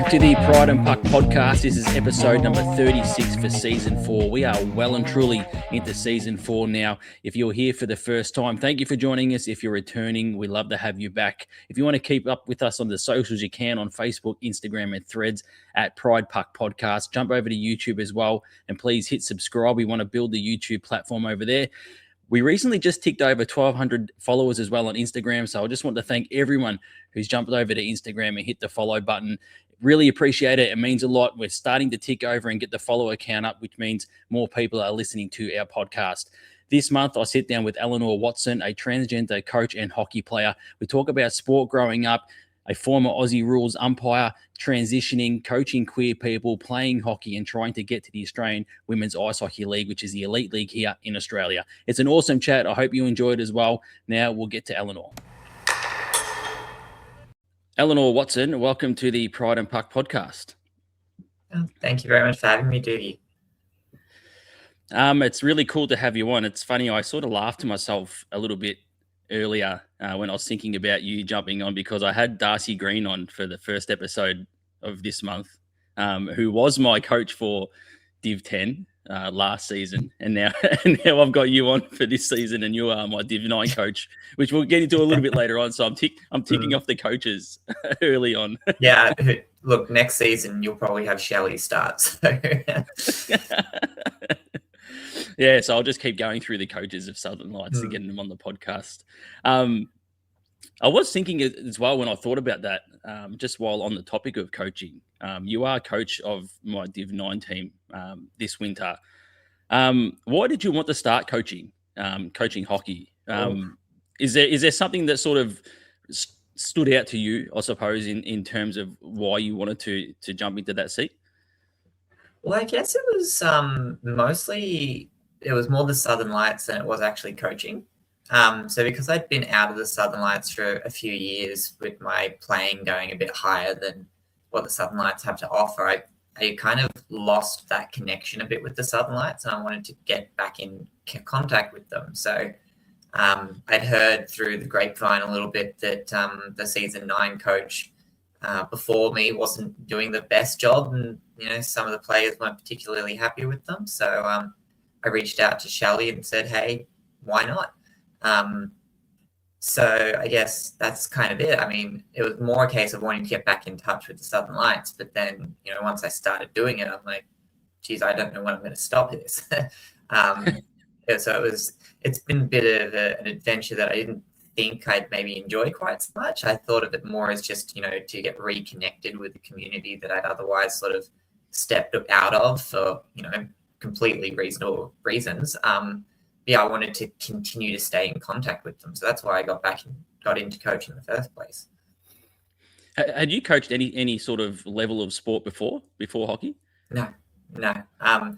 back to the Pride and Puck podcast. This is episode number 36 for season 4. We are well and truly into season 4 now. If you're here for the first time, thank you for joining us. If you're returning, we love to have you back. If you want to keep up with us on the socials, you can on Facebook, Instagram, and Threads at Pride Puck Podcast. Jump over to YouTube as well, and please hit subscribe. We want to build the YouTube platform over there. We recently just ticked over 1,200 followers as well on Instagram. So I just want to thank everyone who's jumped over to Instagram and hit the follow button. Really appreciate it. It means a lot. We're starting to tick over and get the follower count up, which means more people are listening to our podcast. This month, I sit down with Eleanor Watson, a transgender coach and hockey player. We talk about sport growing up, a former Aussie Rules umpire, transitioning, coaching queer people, playing hockey, and trying to get to the Australian Women's Ice Hockey League, which is the elite league here in Australia. It's an awesome chat. I hope you enjoyed as well. Now we'll get to Eleanor. Eleanor Watson, welcome to the Pride and Puck podcast. Thank you very much for having me, Doogie. It's really cool to have you on. It's funny, I sort of laughed to myself a little bit earlier when I was thinking about you jumping on, because I had Darcy Green on for the first episode of this month, who was my coach for Div 10 last season, and now I've got you on for this season, and you are my Div 9 coach, which we'll get into a little bit later on. So I'm ticking off the coaches early on. Yeah, look, next season you'll probably have Shelley start. So. Yeah, so I'll just keep going through the coaches of Southern Lights and getting them on the podcast. I was thinking as well when I thought about that, just while on the topic of coaching, you are coach of my Div 9 team this winter. Why did you want to start coaching hockey? Is there something that sort of stood out to you, I suppose, in terms of why you wanted to jump into that seat? Well, I guess it was mostly, it was more the Southern Lights than it was actually coaching. So because I'd been out of the Southern Lights for a few years with my playing going a bit higher than what the Southern Lights have to offer, I kind of lost that connection a bit with the Southern Lights, and I wanted to get back in contact with them. So I'd heard through the grapevine a little bit that the season 9 coach before me wasn't doing the best job, and some of the players weren't particularly happy with them. So I reached out to Shelley and said, hey, why not? So I guess that's kind of it. I mean, it was more a case of wanting to get back in touch with the Southern Lights. But then, once I started doing it, I'm like, geez, I don't know when I'm going to stop this. So it's been a bit of an adventure that I didn't think I'd maybe enjoy quite so much. I thought of it more as just, to get reconnected with the community that I'd otherwise sort of stepped out of for, completely reasonable reasons. I wanted to continue to stay in contact with them. So that's why I got into coaching in the first place. Had you coached any sort of level of sport before hockey? No. I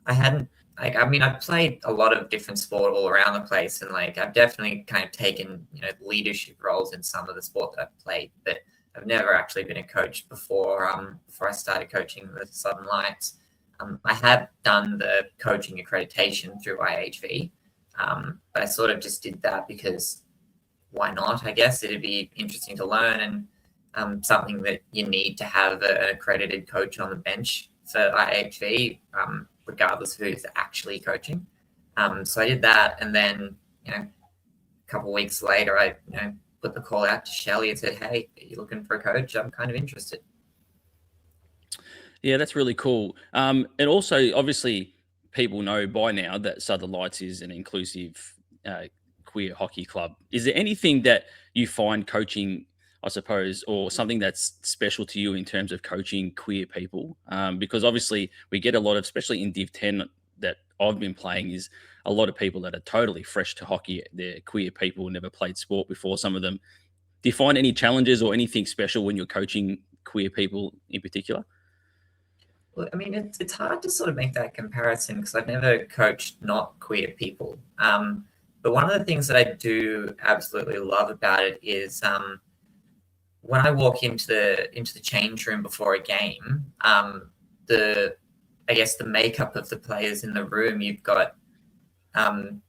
hadn't. I've played a lot of different sport all around the place, and I've definitely kind of taken, leadership roles in some of the sport that I've played, but I've never actually been a coach before I started coaching the Southern Lights. I have done the coaching accreditation through AWIHL, but I sort of just did that because why not? I guess it'd be interesting to learn, and something that you need to have an accredited coach on the bench for AWIHL, regardless of who's actually coaching. So I did that, and then a couple of weeks later, I put the call out to Shelley and said, "Hey, are you looking for a coach? I'm kind of interested." Yeah, that's really cool. And also, obviously, people know by now that Southern Lights is an inclusive queer hockey club. Is there anything that you find coaching, I suppose, or something that's special to you in terms of coaching queer people? Because obviously we get a lot of, especially in Div 10 that I've been playing, is a lot of people that are totally fresh to hockey. They're queer people, never played sport before, some of them. Do you find any challenges or anything special when you're coaching queer people in particular? Well, I mean, it's hard to sort of make that comparison because I've never coached not queer people. But one of the things that I do absolutely love about it is when I walk into the change room before a game, the makeup of the players in the room, you've got, more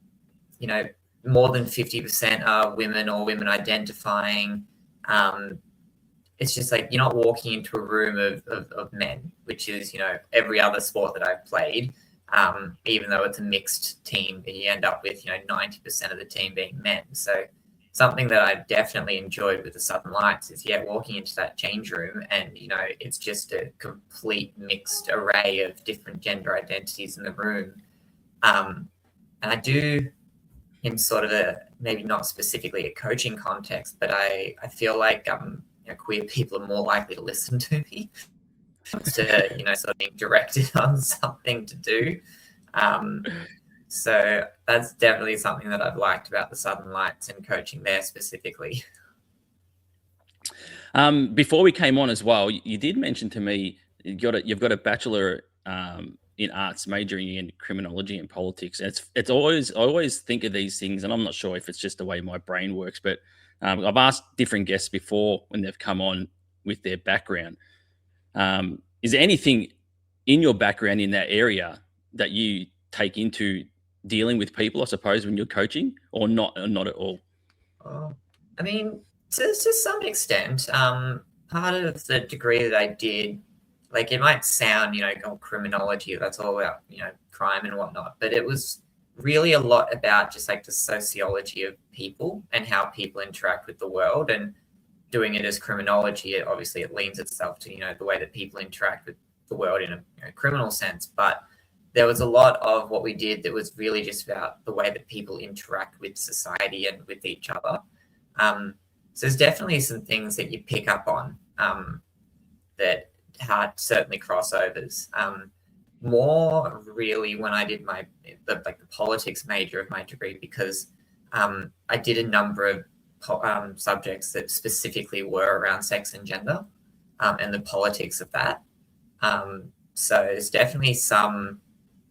than 50% are women or women identifying. it's just like you're not walking into a room of men, which is, every other sport that I've played. Even though it's a mixed team, you end up with 90% of the team being men. So something that I've definitely enjoyed with the Southern Lights is walking into that change room, and it's just a complete mixed array of different gender identities in the room. And I do, in sort of maybe not specifically a coaching context, but I feel like queer people are more likely to listen to me to sort of being directed on something to do. So that's definitely something that I've liked about the Southern Lights and coaching there specifically. Before we came on as well, you did mention to me you've got a bachelor in arts, majoring in criminology and politics. And it's always, I always think of these things, and I'm not sure if it's just the way my brain works, but I've asked different guests before when they've come on with their background. Is there anything in your background in that area that you take into dealing with people, I suppose, when you're coaching, or not at all? I mean, to some extent, part of the degree that I did, like, it might sound, criminology, that's all about, crime and whatnot, but it was really a lot about just like the sociology of people and how people interact with the world. And doing it as criminology, it leans itself to, the way that people interact with the world in a criminal sense. But there was a lot of what we did that was really just about the way that people interact with society and with each other. So there's definitely some things that you pick up on that had certainly crossovers. More really when I did the politics major of my degree, because I did a number of subjects that specifically were around sex and gender and the politics of that. So there's definitely some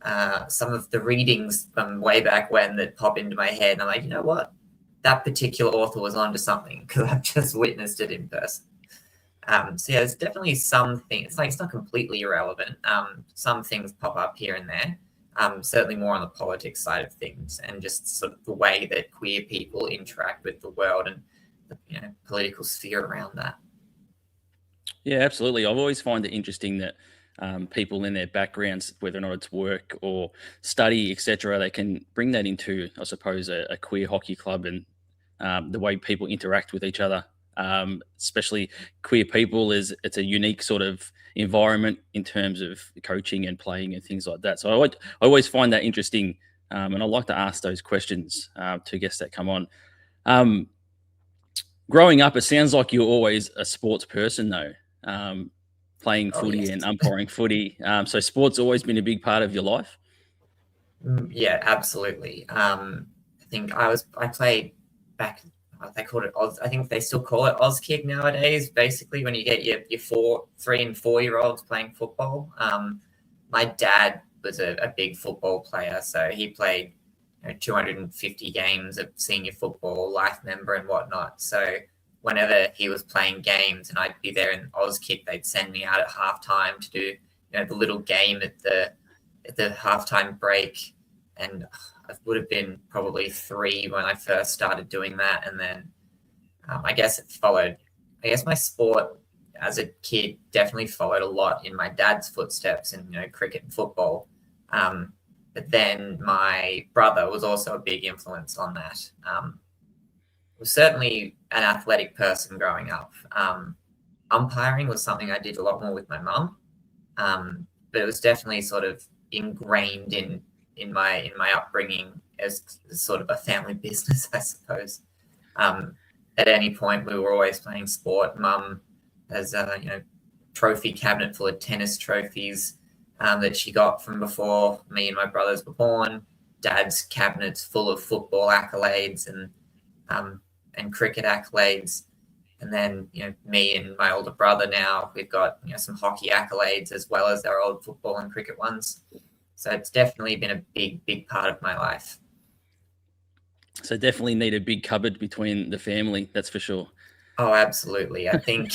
of the readings from way back when that pop into my head, and I'm like, you know what? That particular author was onto something, because I've just witnessed it in person. So yeah, there's definitely something. It's not completely irrelevant. Some things pop up here and there. Certainly more on the politics side of things, and just sort of the way that queer people interact with the world and the political sphere around that. Yeah, absolutely. I've always find it interesting that people in their backgrounds, whether or not it's work or study, etc., they can bring that into, I suppose, a queer hockey club, and the way people interact with each other. Especially queer people, it's a unique sort of environment in terms of coaching and playing and things like that. So I always find that interesting, and I like to ask those questions to guests that come on. Growing up, it sounds like you're always a sports person, though. Playing footy Yes. and umpiring footy. So sports always been a big part of your life. Yeah, absolutely. I think I played back. They called it Oz. I think they still call it Auskick nowadays. Basically, when you get your 3 and 4 year olds playing football. My dad was a big football player, so he played 250 games of senior football, life member and whatnot. So whenever he was playing games and I'd be there in Auskick, they'd send me out at halftime to do the little game at the halftime break, and I would have been probably 3 when I first started doing that. And then I guess it followed. I guess my sport as a kid definitely followed a lot in my dad's footsteps in cricket and football. But then my brother was also a big influence on that. Was certainly an athletic person growing up. Umpiring was something I did a lot more with my mum, but it was definitely sort of ingrained in my upbringing as sort of a family business, I suppose. At any point, we were always playing sport. Mum has a trophy cabinet full of tennis trophies that she got from before me and my brothers were born. Dad's cabinet's full of football accolades and cricket accolades. And then, me and my older brother now, we've got, some hockey accolades as well as our old football and cricket ones. So it's definitely been a big, big part of my life. So definitely need a big cupboard between the family, that's for sure. Oh, absolutely. I think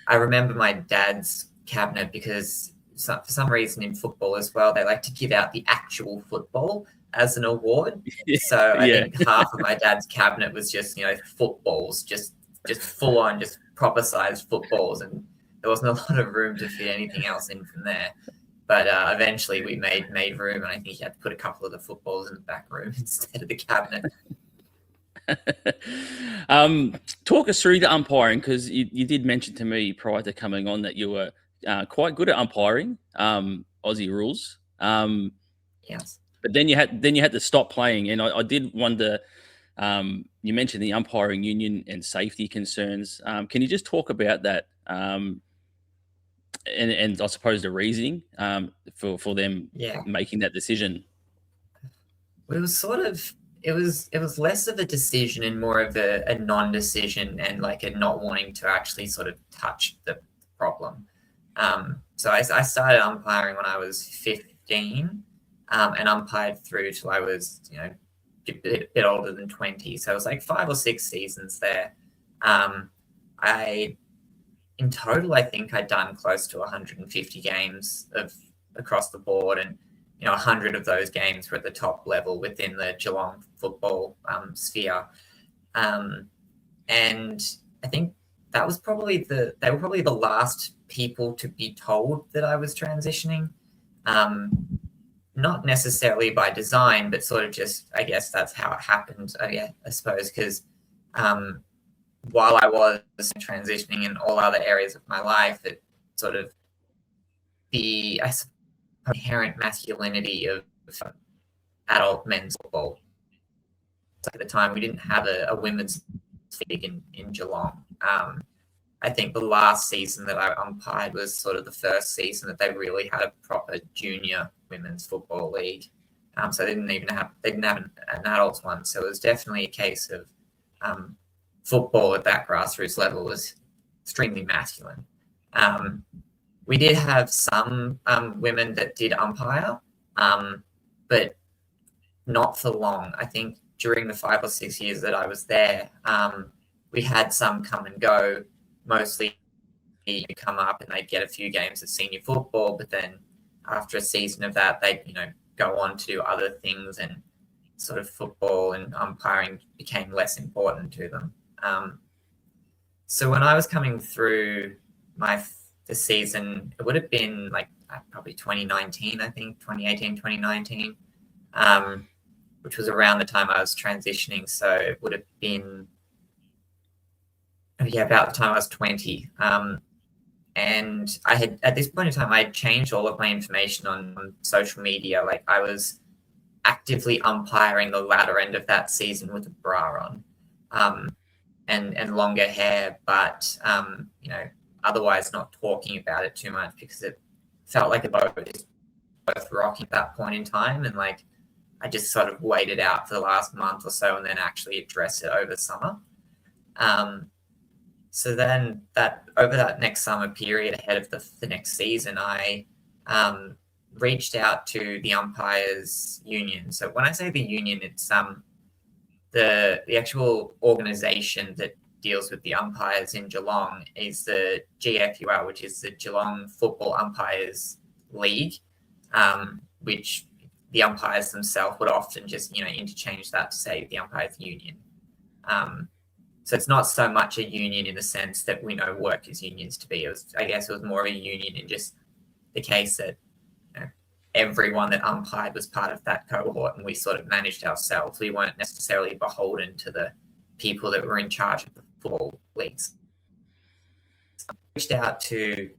I remember my dad's cabinet because for some reason in football as well, they like to give out the actual football as an award. So I think half of my dad's cabinet was just, footballs, just full on, just proper sized footballs, and there wasn't a lot of room to fit anything else in from there. But eventually we made room, and I think he had to put a couple of the footballs in the back room instead of the cabinet. Talk us through the umpiring, because you did mention to me prior to coming on that you were quite good at umpiring, Aussie Rules. Yes. But then you had to stop playing, and I did wonder. You mentioned the umpiring union and safety concerns. Can you just talk about that? And I suppose the reasoning for them making that decision. Well, it was sort of it was less of a decision and more of a non-decision, and like a not wanting to actually sort of touch the problem. So I started umpiring when I was 15, and umpired through till I was a bit older than 20. So it was like 5 or 6 seasons there. In total, I think I'd done close to 150 games across the board, and 100 of those games were at the top level within the Geelong football sphere. And I think that was they were probably the last people to be told that I was transitioning. Not necessarily by design, but sort of just, I guess that's how it happened, I suppose, because while I was transitioning in all other areas of my life, it sort of the inherent masculinity of adult men's football. At the time, we didn't have a women's league in Geelong. I think the last season that I umpired was sort of the first season that they really had a proper junior women's football league. So they didn't have an adults one. So it was definitely a case of football at that grassroots level was extremely masculine. We did have some women that did umpire, but not for long. I think during the 5 or 6 years that I was there, we had some come and go. Mostly come up and they'd get a few games of senior football, but then after a season of that, they'd go on to do other things, and sort of football and umpiring became less important to them. So when I was coming through the season, it would have been like probably 2019, I think 2018, 2019, which was around the time I was transitioning. So it would have been about the time I was 20. And I had, at this point in time, I had changed all of my information on social media. Like I was actively umpiring the latter end of that season with a bra on, and longer hair, but otherwise not talking about it too much, because it felt like a boat is both rocking at that point in time. And like I just sort of waited out for the last month or so and then actually addressed it over summer. So then over that next summer period ahead of the next season, I reached out to the umpires union. So when I say the union, it's the actual organization that deals with the umpires in Geelong is the GFUL, which is the Geelong Football Umpires League, which the umpires themselves would often just interchange that to say the umpires union. So it's not so much a union in the sense that we know workers' unions to be. I guess it was more of a union in just the case that everyone that umpired was part of that cohort, and we sort of managed ourselves. We weren't necessarily beholden to the people that were in charge of the football leagues. I reached out to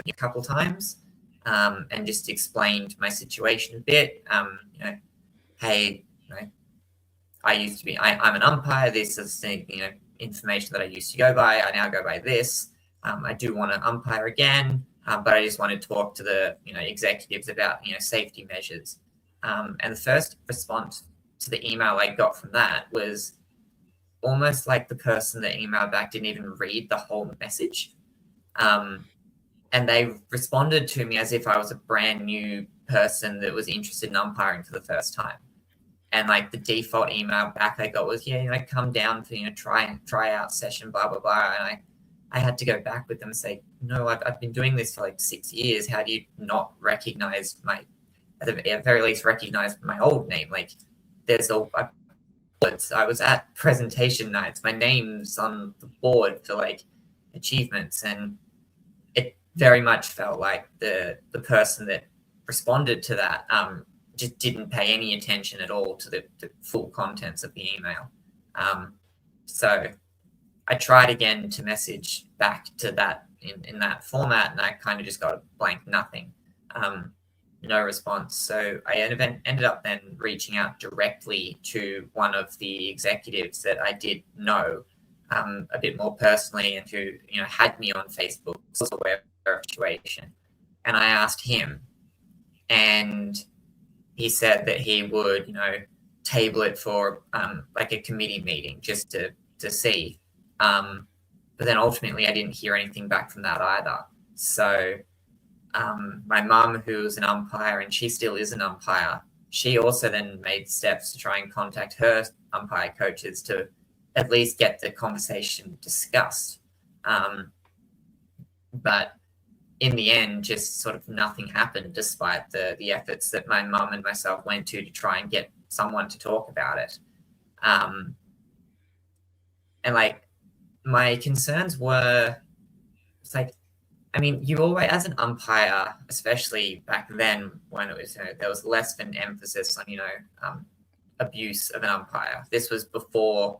a couple of times and just explained my situation a bit. Hey, I'm an umpire. This is the information that I used to go by. I now go by this. I do want to umpire again, but I just want to talk to the executives about safety measures. And the first response to the email I got from that was almost like the person that emailed back didn't even read the whole message. And they responded to me as if I was a brand new person that was interested in umpiring for the first time. And like the default email back I got was, come down for, try out session, blah, blah, blah. And I had to go back with them and say, no, I've been doing this for like 6 years. How do you not recognize at the very least, recognize my old name? Like there's I was at presentation nights. My name's on the board for like achievements, and it very much felt like the person that responded to that just didn't pay any attention at all to the full contents of the email. So I tried again to message back to that in that format, and I kind of just got a blank nothing, no response. So I ended up then reaching out directly to one of the executives that I did know a bit more personally, and who had me on Facebook, was aware of the situation. And I asked him, and he said that he would table it for like a committee meeting just to see. But then ultimately I didn't hear anything back from that either. So my mum, who was an umpire, and she still is an umpire, she also then made steps to try and contact her umpire coaches to at least get the conversation discussed. But in the end, just sort of nothing happened, despite the efforts that my mum and myself went to try and get someone to talk about it. And like, my concerns were, it's like, I mean, you always, as an umpire, especially back then when it was, there was less of an emphasis on, abuse of an umpire. This was before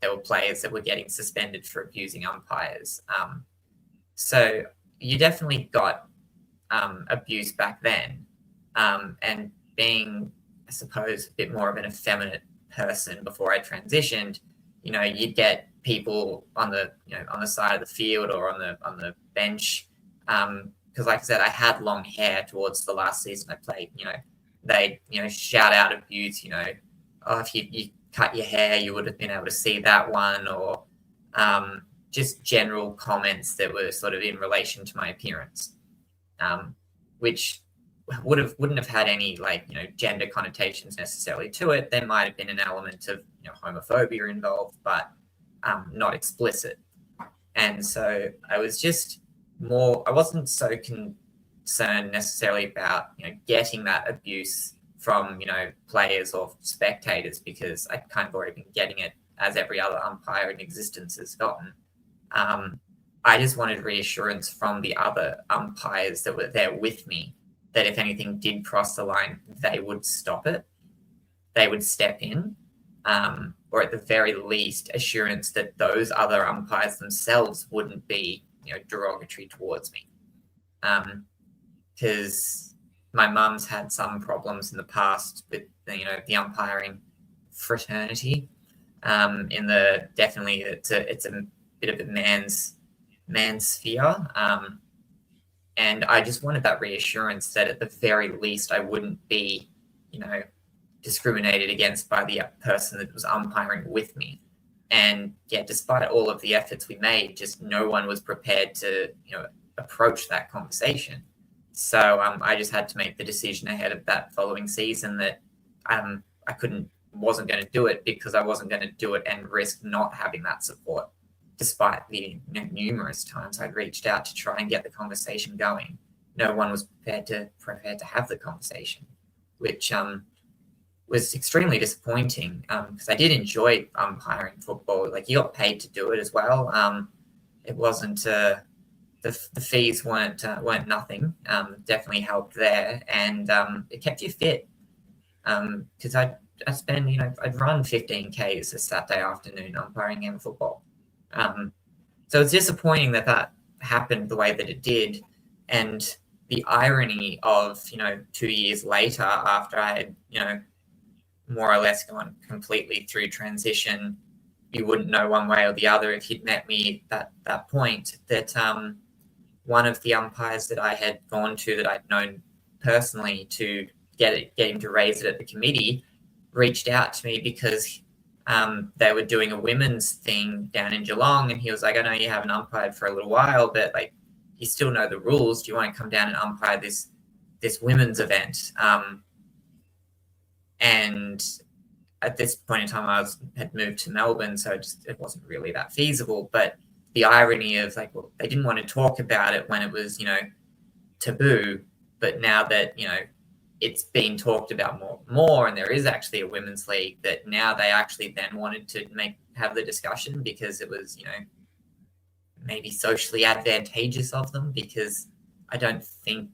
there were players that were getting suspended for abusing umpires. So you definitely got abuse back then. And being, I suppose, a bit more of an effeminate person before I transitioned, you'd get people on the side of the field or on the bench, because like I said, I had long hair towards the last season I played. They shout out abuse. Oh, if you cut your hair, you would have been able to see that one, or just general comments that were sort of in relation to my appearance, which wouldn't have had any gender connotations necessarily to it. There might have been an element of homophobia involved, but not explicit. And so I was just I wasn't so concerned necessarily about getting that abuse from players or spectators, because I'd kind of already been getting it as every other umpire in existence has gotten. I just wanted reassurance from the other umpires that were there with me that if anything did cross the line, they would stop it. They would step in, or at the very least, assurance that those other umpires themselves wouldn't be derogatory towards me. Because my mum's had some problems in the past with the umpiring fraternity. Definitely it's a bit of a man's sphere. And I just wanted that reassurance that at the very least I wouldn't be, discriminated against by the person that was umpiring with me. And yeah, despite all of the efforts we made, just no one was prepared to, approach that conversation. So I just had to make the decision ahead of that following season that I wasn't going to do it, because I wasn't going to do it and risk not having that support. Despite the numerous times I reached out to try and get the conversation going, no one was prepared to have the conversation, which was extremely disappointing, because I did enjoy umpiring football. Like, you got paid to do it as well. It wasn't the fees weren't nothing. Definitely helped there, and it kept you fit. Because I spend I'd run 15 Ks a Saturday afternoon umpiring and football. So it's disappointing that happened the way that it did. And the irony of, 2 years later, after I had, more or less gone completely through transition, you wouldn't know one way or the other if you'd met me at that point, that one of the umpires that I had gone to, that I'd known personally, to get him to raise it at the committee, reached out to me because they were doing a women's thing down in Geelong, and he was like, I know you haven't umpired for a little while, but you still know the rules. Do you want to come down and umpire this women's event? And at this point in time, I had moved to Melbourne, so it wasn't really that feasible. But the irony of they didn't want to talk about it when it was taboo, but now that it's been talked about more, and there is actually a women's league, that now they actually then wanted to have the discussion because it was, maybe socially advantageous of them, because I don't think,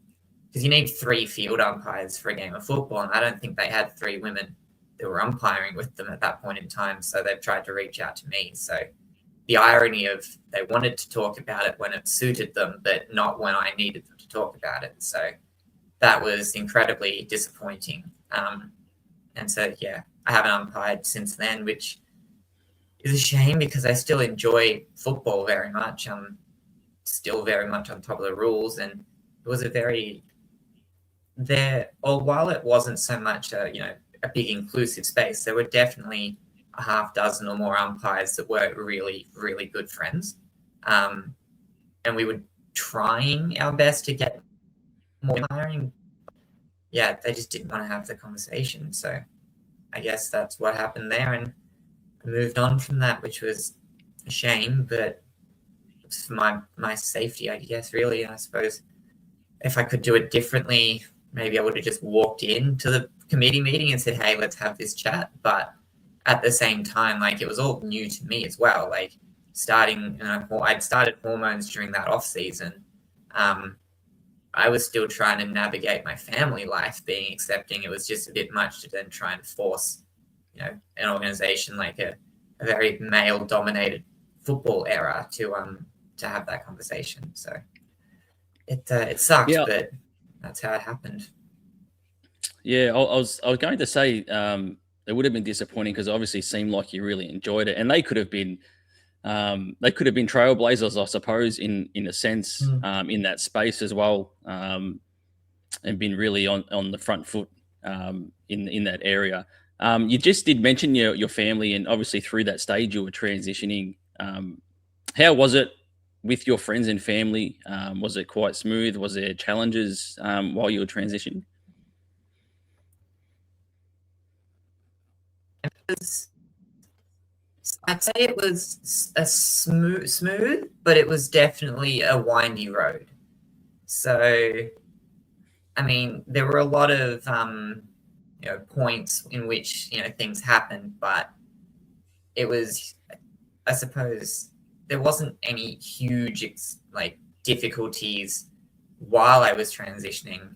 because you need 3 field umpires for a game of football, and I don't think they had 3 women that were umpiring with them at that point in time, so they've tried to reach out to me. So the irony of they wanted to talk about it when it suited them, but not when I needed them to talk about it. So that was incredibly disappointing. And so, yeah, I haven't umpired since then, which is a shame because I still enjoy football very much. I'm still very much on top of the rules, and it was while it wasn't so much a big inclusive space, there were definitely a half dozen or more umpires that were really, really good friends. And we were trying our best to get more hiring. Yeah, they just didn't want to have the conversation. So I guess that's what happened there. And I moved on from that, which was a shame, but it's for my safety, I guess, really. I suppose if I could do it differently, maybe I would have just walked into the committee meeting and said, hey, let's have this chat. But at the same time, it was all new to me as well. I'd started hormones during that off season. I was still trying to navigate my family life, being accepting. It was just a bit much to then try and force, an organization like a very male-dominated football era to have that conversation. So it sucked, but that's how it happened. Yeah, I was going to say it would have been disappointing because obviously it seemed like you really enjoyed it, and they could have been trailblazers, I suppose, in a sense, in that space as well, and been really on the front foot in that area. You just did mention your family, and obviously through that stage you were transitioning. How was it with your friends and family? Was it quite smooth? Was there challenges while you were transitioning? I'd say it was a smooth, but it was definitely a windy road. So, I mean, there were a lot of points in which things happened, but it was, I suppose, there wasn't any huge difficulties while I was transitioning.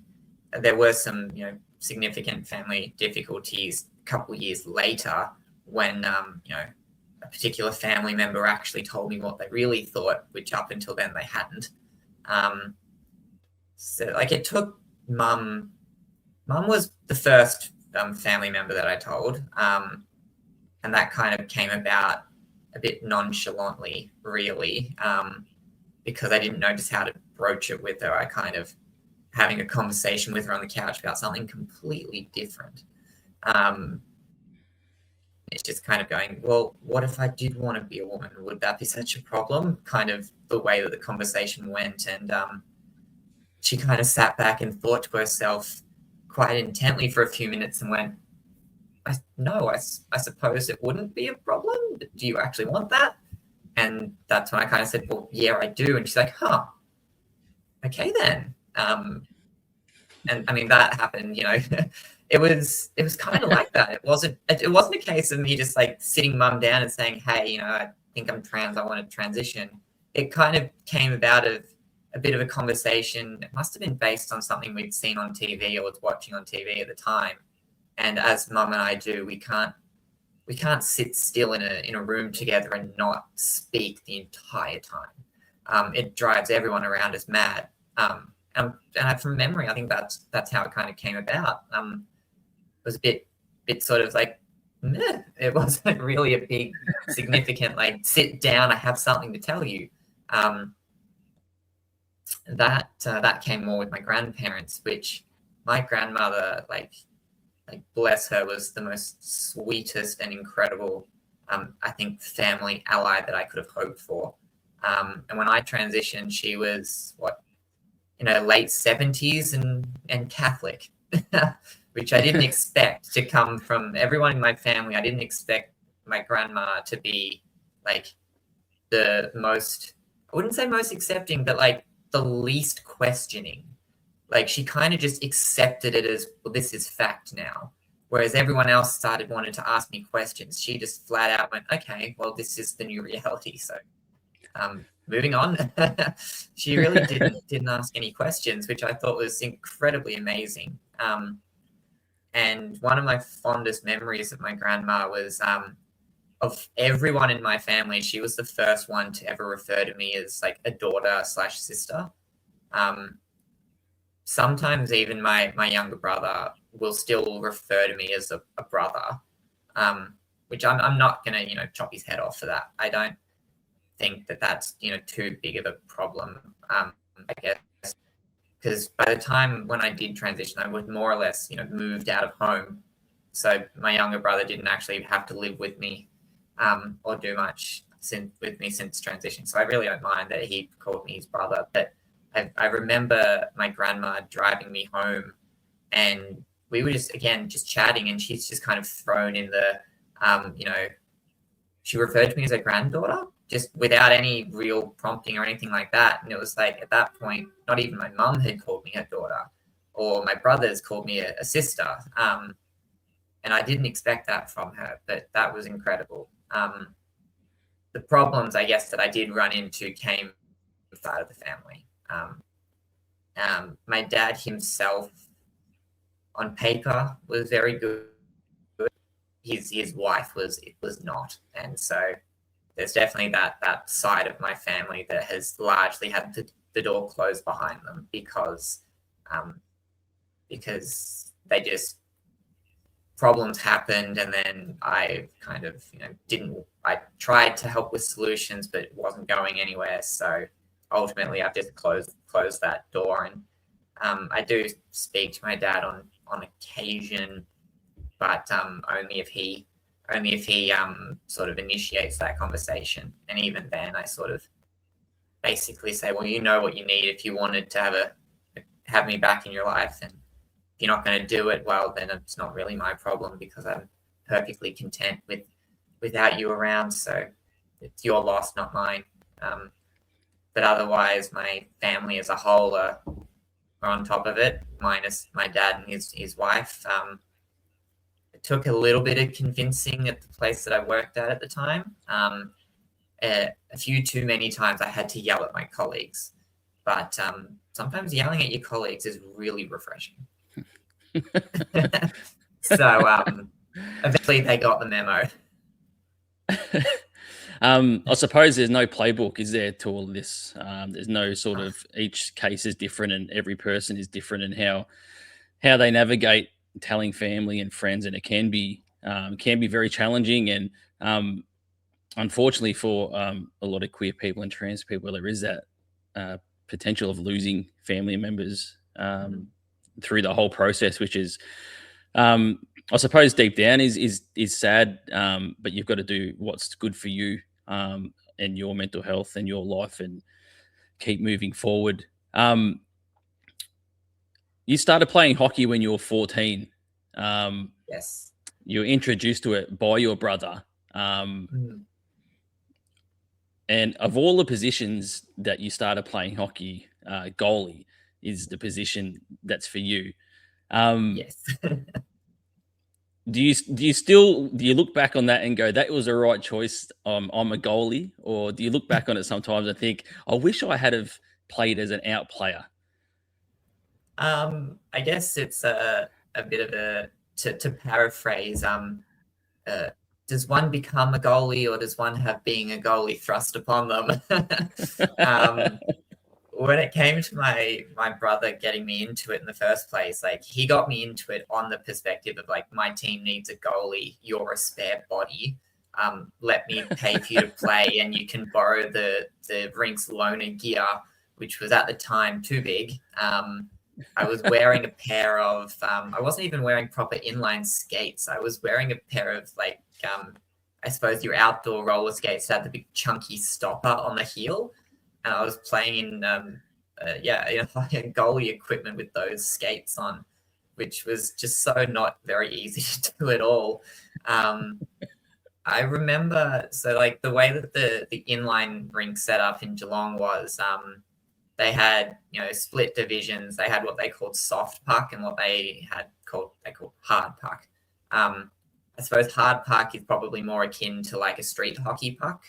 There were some significant family difficulties a couple years later when a particular family member actually told me what they really thought, which up until then they hadn't. So it took mum was the first family member that I told, and that kind of came about a bit nonchalantly, really, because I didn't know just how to broach it with her. I kind of having a conversation with her on the couch about something completely different. It's just kind of going, well, what if I did want to be a woman? Would that be such a problem? Kind of the way that the conversation went. And she kind of sat back and thought to herself quite intently for a few minutes and went, no, I suppose it wouldn't be a problem. Do you actually want that? And that's when I kind of said, well, yeah, I do. And she's like, huh, okay then. And I mean, that happened, it was kind of like that. It wasn't a case of me just sitting mum down and saying, hey, I think I'm trans, I want to transition. It kind of came about of a bit of a conversation. It must have been based on something we'd seen on TV or was watching on TV at the time. And as mum and I do, we can't sit still in a room together and not speak the entire time. It drives everyone around us mad. And from memory, I think that's how it kind of came about. It was a bit sort of meh. It wasn't really a big, significant, sit down, I have something to tell you. That came more with my grandparents, which my grandmother, bless her, was the most sweetest and incredible, I think, family ally that I could have hoped for. And when I transitioned, she was late 70s and Catholic, which I didn't expect to come from everyone in my family. I didn't expect my grandma to be the most, I wouldn't say most accepting, but the least questioning. like she kind of just accepted it as, well, this is fact now. Whereas everyone else started wanting to ask me questions. She just flat out went, okay, well, this is the new reality. So moving on. She really didn't ask any questions, which I thought was incredibly amazing. And one of my fondest memories of my grandma was of everyone in my family, she was the first one to ever refer to me as like a daughter/sister. Sometimes even my younger brother will still refer to me as a brother, which I'm not going to, chop his head off for that. I don't think that that's, too big of a problem, I guess, because by the time when I did transition, I was more or less, moved out of home. So my younger brother didn't actually have to live with me or do much with me since transition. So I really don't mind that he called me his brother. But I remember my grandma driving me home, and we were just chatting, and she's just kind of thrown in the, she referred to me as a granddaughter, just without any real prompting or anything like that. And it was like, at that point, not even my mum had called me her daughter, or my brothers called me a sister. And I didn't expect that from her, but that was incredible. The problems, I guess, that I did run into came from the side of the family. My dad himself, on paper, was very good. His wife was not, and so there's definitely that side of my family that has largely had the door closed behind them because they just, problems happened, and then I kind of I tried to help with solutions, but it wasn't going anywhere. So ultimately I've just closed that door. And I do speak to my dad on occasion, but only if he sort of initiates that conversation. And even then I sort of basically say, well, you know what you need if you wanted to have me back in your life, and if you're not going to do it, well, then it's not really my problem, because I'm perfectly content without you around. So it's your loss, not mine. But otherwise, my family as a whole are on top of it, minus my dad and his wife. It took a little bit of convincing at the place that I worked at the time. A few too many times I had to yell at my colleagues. But sometimes yelling at your colleagues is really refreshing. So eventually they got the memo. I suppose there's no playbook, is there, to all this? There's no sort of, each case is different, and every person is different, and how they navigate telling family and friends, and it can be very challenging. And unfortunately for a lot of queer people and trans people, there is that potential of losing family members through the whole process, which is, I suppose, deep down is sad, but you've got to do what's good for you and your mental health and your life, and keep moving forward. You started playing hockey when you were 14. Yes. You were introduced to it by your brother. And of all the positions that you started playing hockey, goalie is the position that's for you. Yes. Do you look back on that and go, that was the right choice? I'm a goalie, or do you look back on it sometimes and think, I wish I had have played as an out player? I guess it's a bit of a, to paraphrase, does one become a goalie, or does one have being a goalie thrust upon them? When it came to my brother getting me into it in the first place, like, he got me into it on the perspective of, like, my team needs a goalie, you're a spare body. Let me pay for you to play, and you can borrow the rink's loaner gear, which was at the time too big. I was wearing a pair of, I wasn't even wearing proper inline skates. I was wearing a pair of, like, I suppose your outdoor roller skates that had the big chunky stopper on the heel. And I was playing in, like goalie equipment with those skates on, which was just so not very easy to do at all. I remember, so, like, the way that the inline rink set up in Geelong was, they had, split divisions. They had what they called soft puck and what they called hard puck. I suppose hard puck is probably more akin to like a street hockey puck,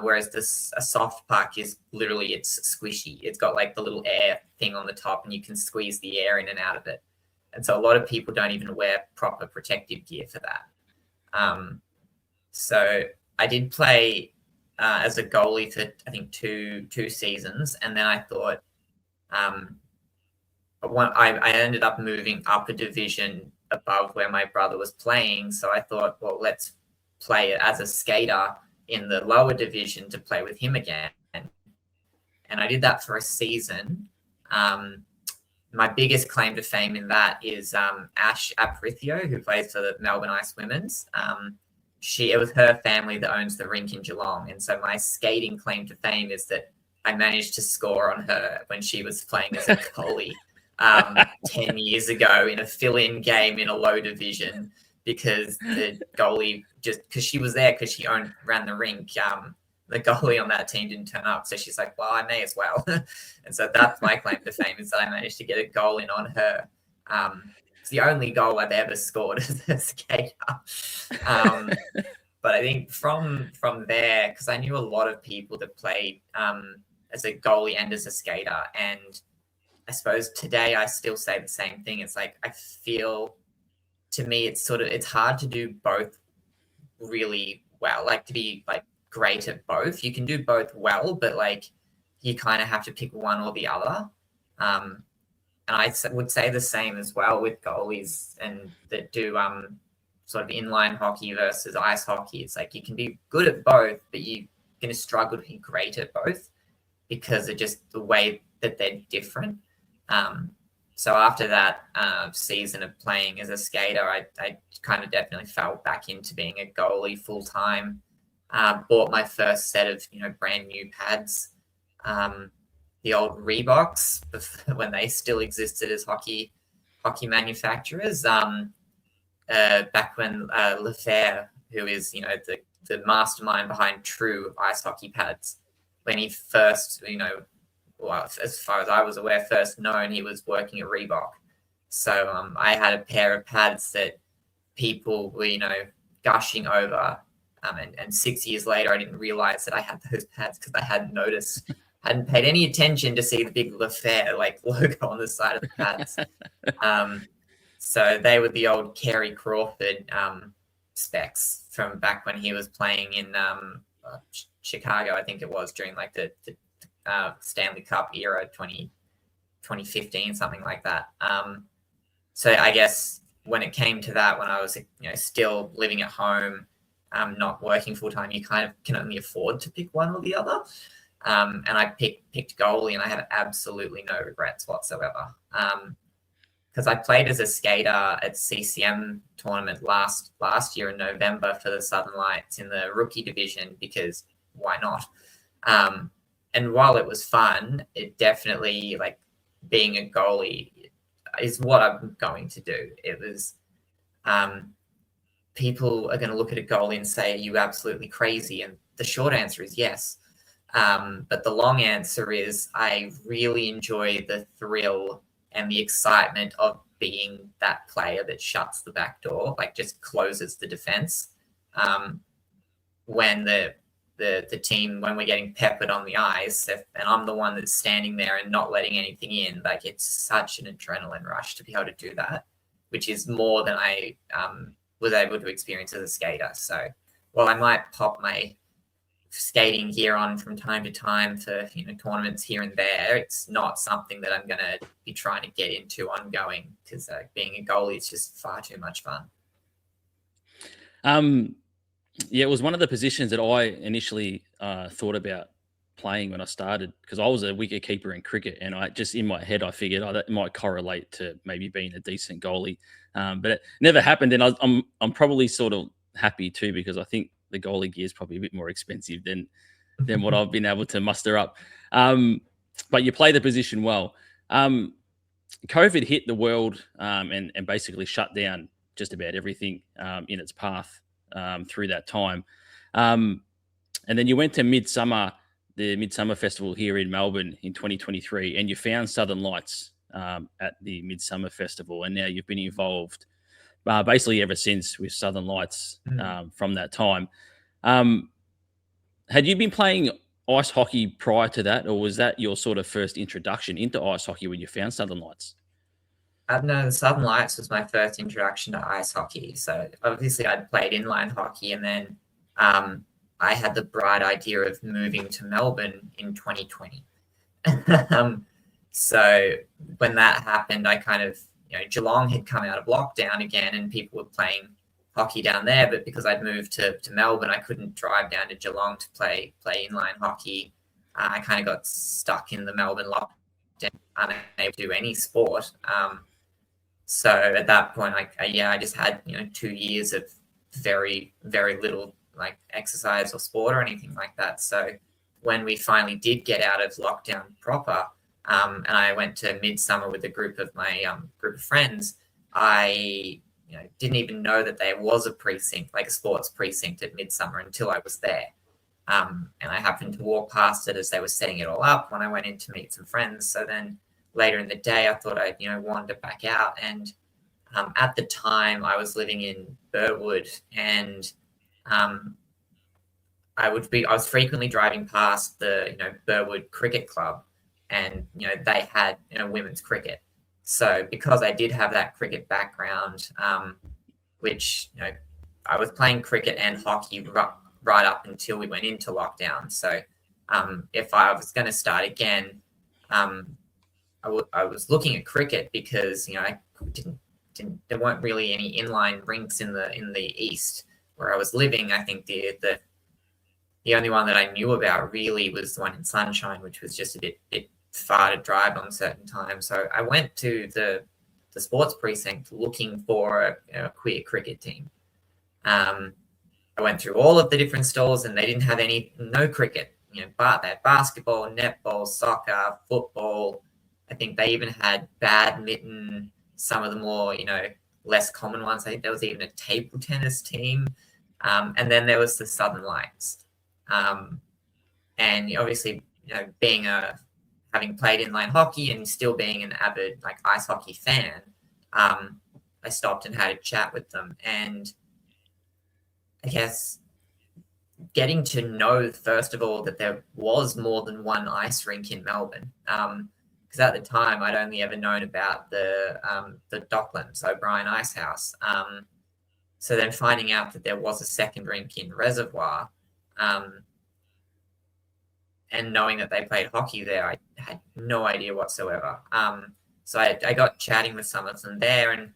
whereas a soft puck is literally, it's squishy. It's got like the little air thing on the top, and you can squeeze the air in and out of it. And so a lot of people don't even wear proper protective gear for that. So I did play as a goalie for, I think, two seasons, and then I thought I ended up moving up a division above where my brother was playing. So I thought, well, let's play as a skater in the lower division to play with him again. And I did that for a season. My biggest claim to fame in that is Ash Aparicio, who plays for the Melbourne Ice Women's. It was her family that owns the rink in Geelong. And so my skating claim to fame is that I managed to score on her when she was playing as a goalie 10 years ago in a fill-in game in a low division, because the goalie, just because she was there, because she ran the rink, the goalie on that team didn't turn up. So she's like, well, I may as well. And so that's my claim to fame, is that I managed to get a goal in on her. It's the only goal I've ever scored as a skater. But I think from there, because I knew a lot of people that played as a goalie and as a skater, and I suppose today I still say the same thing. It's like, I feel, to me, it's hard to do both really well, like to be like great at both. You can do both well, but like you kind of have to pick one or the other. And I would say the same as well with goalies and that do sort of inline hockey versus ice hockey. It's like you can be good at both, but you're going to struggle to be great at both because of just the way that they're different. So after that season of playing as a skater, I kind of definitely fell back into being a goalie full time. Bought my first set of brand new pads, the old Reeboks when they still existed as hockey manufacturers. Back when Lefebvre, who is the mastermind behind True ice hockey pads, when he first well, as far as I was aware, first known, he was working at Reebok. So I had a pair of pads that people were, gushing over. And 6 years later, I didn't realize that I had those pads because I hadn't paid any attention to see the big Lefebvre logo on the side of the pads. So they were the old Kerry Crawford specs from back when he was playing in Chicago, I think it was, during the Stanley Cup era, 2015, something like that. So I guess when it came to that, when I was still living at home, not working full time, you kind of can only afford to pick one or the other. And I picked goalie, and I have absolutely no regrets whatsoever. Because I played as a skater at CCM tournament last year in November for the Southern Lights in the rookie division, because why not? And while it was fun, it definitely, being a goalie is what I'm going to do. It was, people are going to look at a goalie and say, are you absolutely crazy? And the short answer is yes. But the long answer is I really enjoy the thrill and the excitement of being that player that shuts the back door, just closes the defense. When the team, when we're getting peppered on the ice, and I'm the one that's standing there and not letting anything in, it's such an adrenaline rush to be able to do that, which is more than I was able to experience as a skater. So while I might pop my skating gear on from time to time for tournaments here and there, it's not something that I'm going to be trying to get into ongoing, because being a goalie is just far too much fun. Yeah, it was one of the positions that I initially thought about playing when I started, because I was a wicket keeper in cricket, and I just, in my head, I figured that might correlate to maybe being a decent goalie, but it never happened. And I'm probably sort of happy too, because I think the goalie gear is probably a bit more expensive than what I've been able to muster up. But you play the position well. COVID hit the world and basically shut down just about everything in its path through that time. And then you went to Midsummer the Midsummer Festival here in Melbourne in 2023, and you found Southern Lights at the Midsummer Festival, and now you've been involved basically ever since with Southern Lights from that time. Had you been playing ice hockey prior to that, or was that your sort of first introduction into ice hockey when you found Southern Lights? No, the Southern Lights was my first introduction to ice hockey. So obviously I'd played inline hockey, and then I had the bright idea of moving to Melbourne in 2020. So when that happened, I kind of, Geelong had come out of lockdown again and people were playing hockey down there. But because I'd moved to Melbourne, I couldn't drive down to Geelong to play inline hockey. I kind of got stuck in the Melbourne lockdown, unable to do any sport. So at that point, I just had 2 years of very, very little like exercise or sport or anything like that. So when we finally did get out of lockdown proper, and I went to Midsummer with a group of my group of friends, I didn't even know that there was a precinct, like a sports precinct at Midsummer, until I was there. And I happened to walk past it as they were setting it all up when I went in to meet some friends. So then later in the day, I thought I'd wander back out. And at the time, I was living in Burwood, and I was frequently driving past the Burwood Cricket Club, and they had women's cricket. So because I did have that cricket background, which I was playing cricket and hockey right up until we went into lockdown. So if I was going to start again, I was looking at cricket because I there weren't really any inline rinks in the east where I was living. I think the only one that I knew about really was the one in Sunshine, which was just a bit far to drive on certain times. So I went to the sports precinct looking for a queer cricket team. I went through all of the different stalls and they didn't have no cricket. But they had basketball, netball, soccer, football. I think they even had badminton, some of the more, less common ones. I think there was even a table tennis team. And then there was the Southern Lights. And obviously, having played inline hockey and still being an avid ice hockey fan, I stopped and had a chat with them. And I guess getting to know, first of all, that there was more than one ice rink in Melbourne. Because at the time, I'd only ever known about the Docklands, O'Brien Ice House. So then finding out that there was a second rink in Reservoir, and knowing that they played hockey there, I had no idea whatsoever. So I got chatting with some of them there and,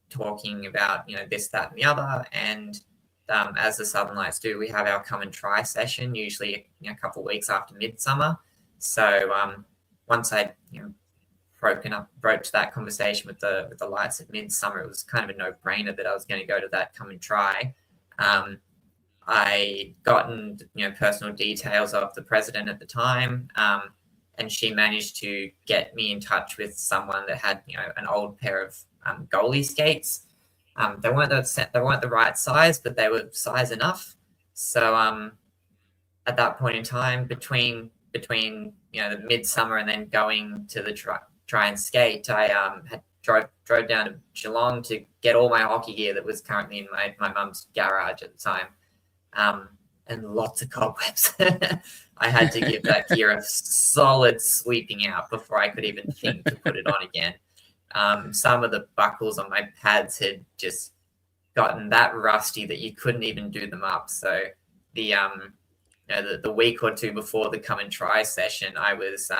talking about, this, that, and the other. And as the Southern Lights do, we have our come and try session, usually a couple of weeks after Midsummer. So once I broached that conversation with the Lights at Midsummer, it was kind of a no-brainer that I was going to go to that come and try. I gotten personal details of the president at the time, and she managed to get me in touch with someone that had an old pair of goalie skates. They weren't the right size, but they were size enough. So at that point in time, between the Midsummer and then going to the try and skate, I drove down to Geelong to get all my hockey gear that was currently in my mum's garage at the time. And lots of cobwebs. I had to give that gear a solid sweeping out before I could even think to put it on again. Some of the buckles on my pads had just gotten that rusty that you couldn't even do them up. So the week or two before the come and try session, I was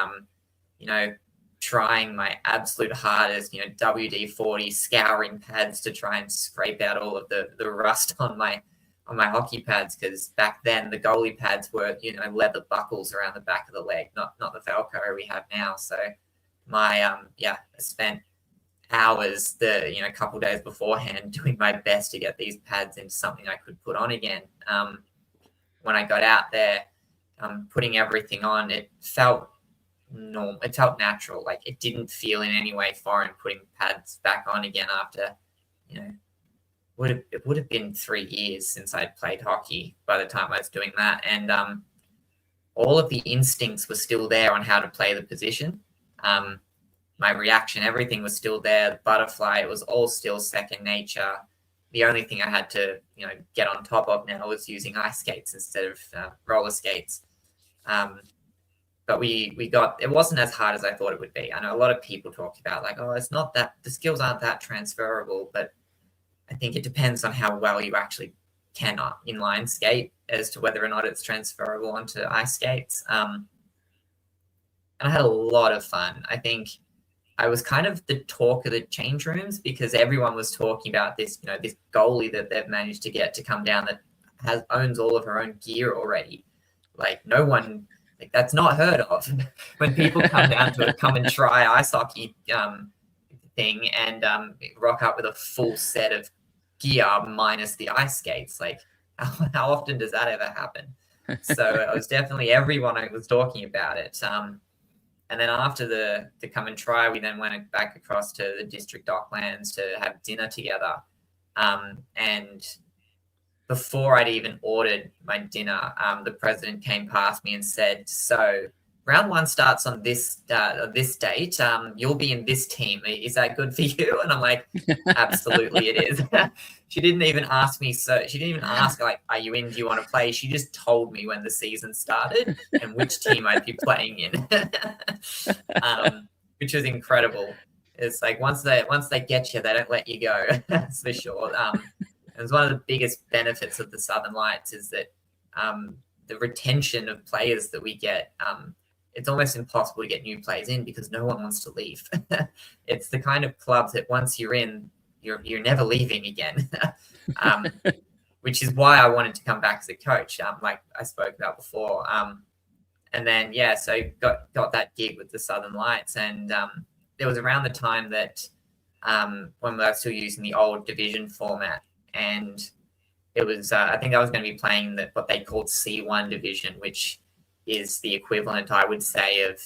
trying my absolute hardest, WD-40 scouring pads to try and scrape out all of the rust on my hockey pads, because back then the goalie pads were leather buckles around the back of the leg, not the Velcro we have now. So I spent hours a couple days beforehand doing my best to get these pads into something I could put on again. When I got out there, putting everything on, it felt normal. It felt natural. Like it didn't feel in any way foreign putting pads back on again after it would have been 3 years since I'd played hockey by the time I was doing that. And all of the instincts were still there on how to play the position. My reaction, everything was still there. The butterfly, it was all still second nature. The only thing I had to, get on top of now was using ice skates instead of roller skates. But it wasn't as hard as I thought it would be. I know a lot of people talk about like, oh, it's not that, the skills aren't that transferable, but I think it depends on how well you actually can inline skate as to whether or not it's transferable onto ice skates. And I had a lot of fun. I think I was kind of the talk of the change rooms because everyone was talking about this, this goalie that they've managed to get to come down that owns all of her own gear already. Like no one, like that's not heard of. When people come down to come and try ice hockey thing and rock up with a full set of gear minus the ice skates, like how often does that ever happen? So it was definitely everyone was talking about it. And then after the come and try, we then went back across to the district docklands to have dinner together. And before I'd even ordered my dinner, the president came past me and said, so round one starts on this date. You'll be in this team. Is that good for you? And I'm like, absolutely it is. She didn't even ask me. So she didn't even ask like, are you in? Do you want to play? She just told me when the season started and which team I'd be playing in, which was incredible. It's like once they get you, they don't let you go. That's for sure. And it's one of the biggest benefits of the Southern Lights is that the retention of players that we get, it's almost impossible to get new players in because no one wants to leave. It's the kind of club that once you're in, you're never leaving again, which is why I wanted to come back as a coach, like I spoke about before. And then, so got that gig with the Southern Lights. And it was around the time that when we were still using the old division format. And it was, I think I was going to be playing what they called C1 division, which is the equivalent, I would say, of,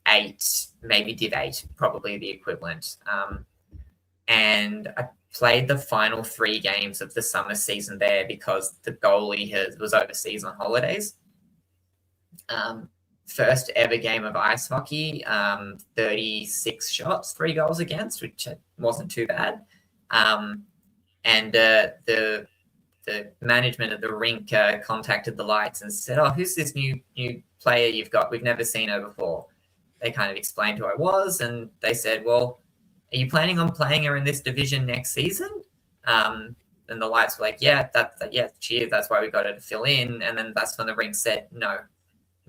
8, maybe Div 8, probably the equivalent. And I played the final 3 games of the summer season there because the goalie was overseas on holidays. First ever game of ice hockey, 36 shots, 3 goals against, which wasn't too bad. And the management of the rink contacted the Lights and said, oh, who's this new player you've got? We've never seen her before. They kind of explained who I was, and they said, well, are you planning on playing her in this division next season? And the Lights were like, yeah, she is. That's why we got her to fill in. And then that's when the rink said, no,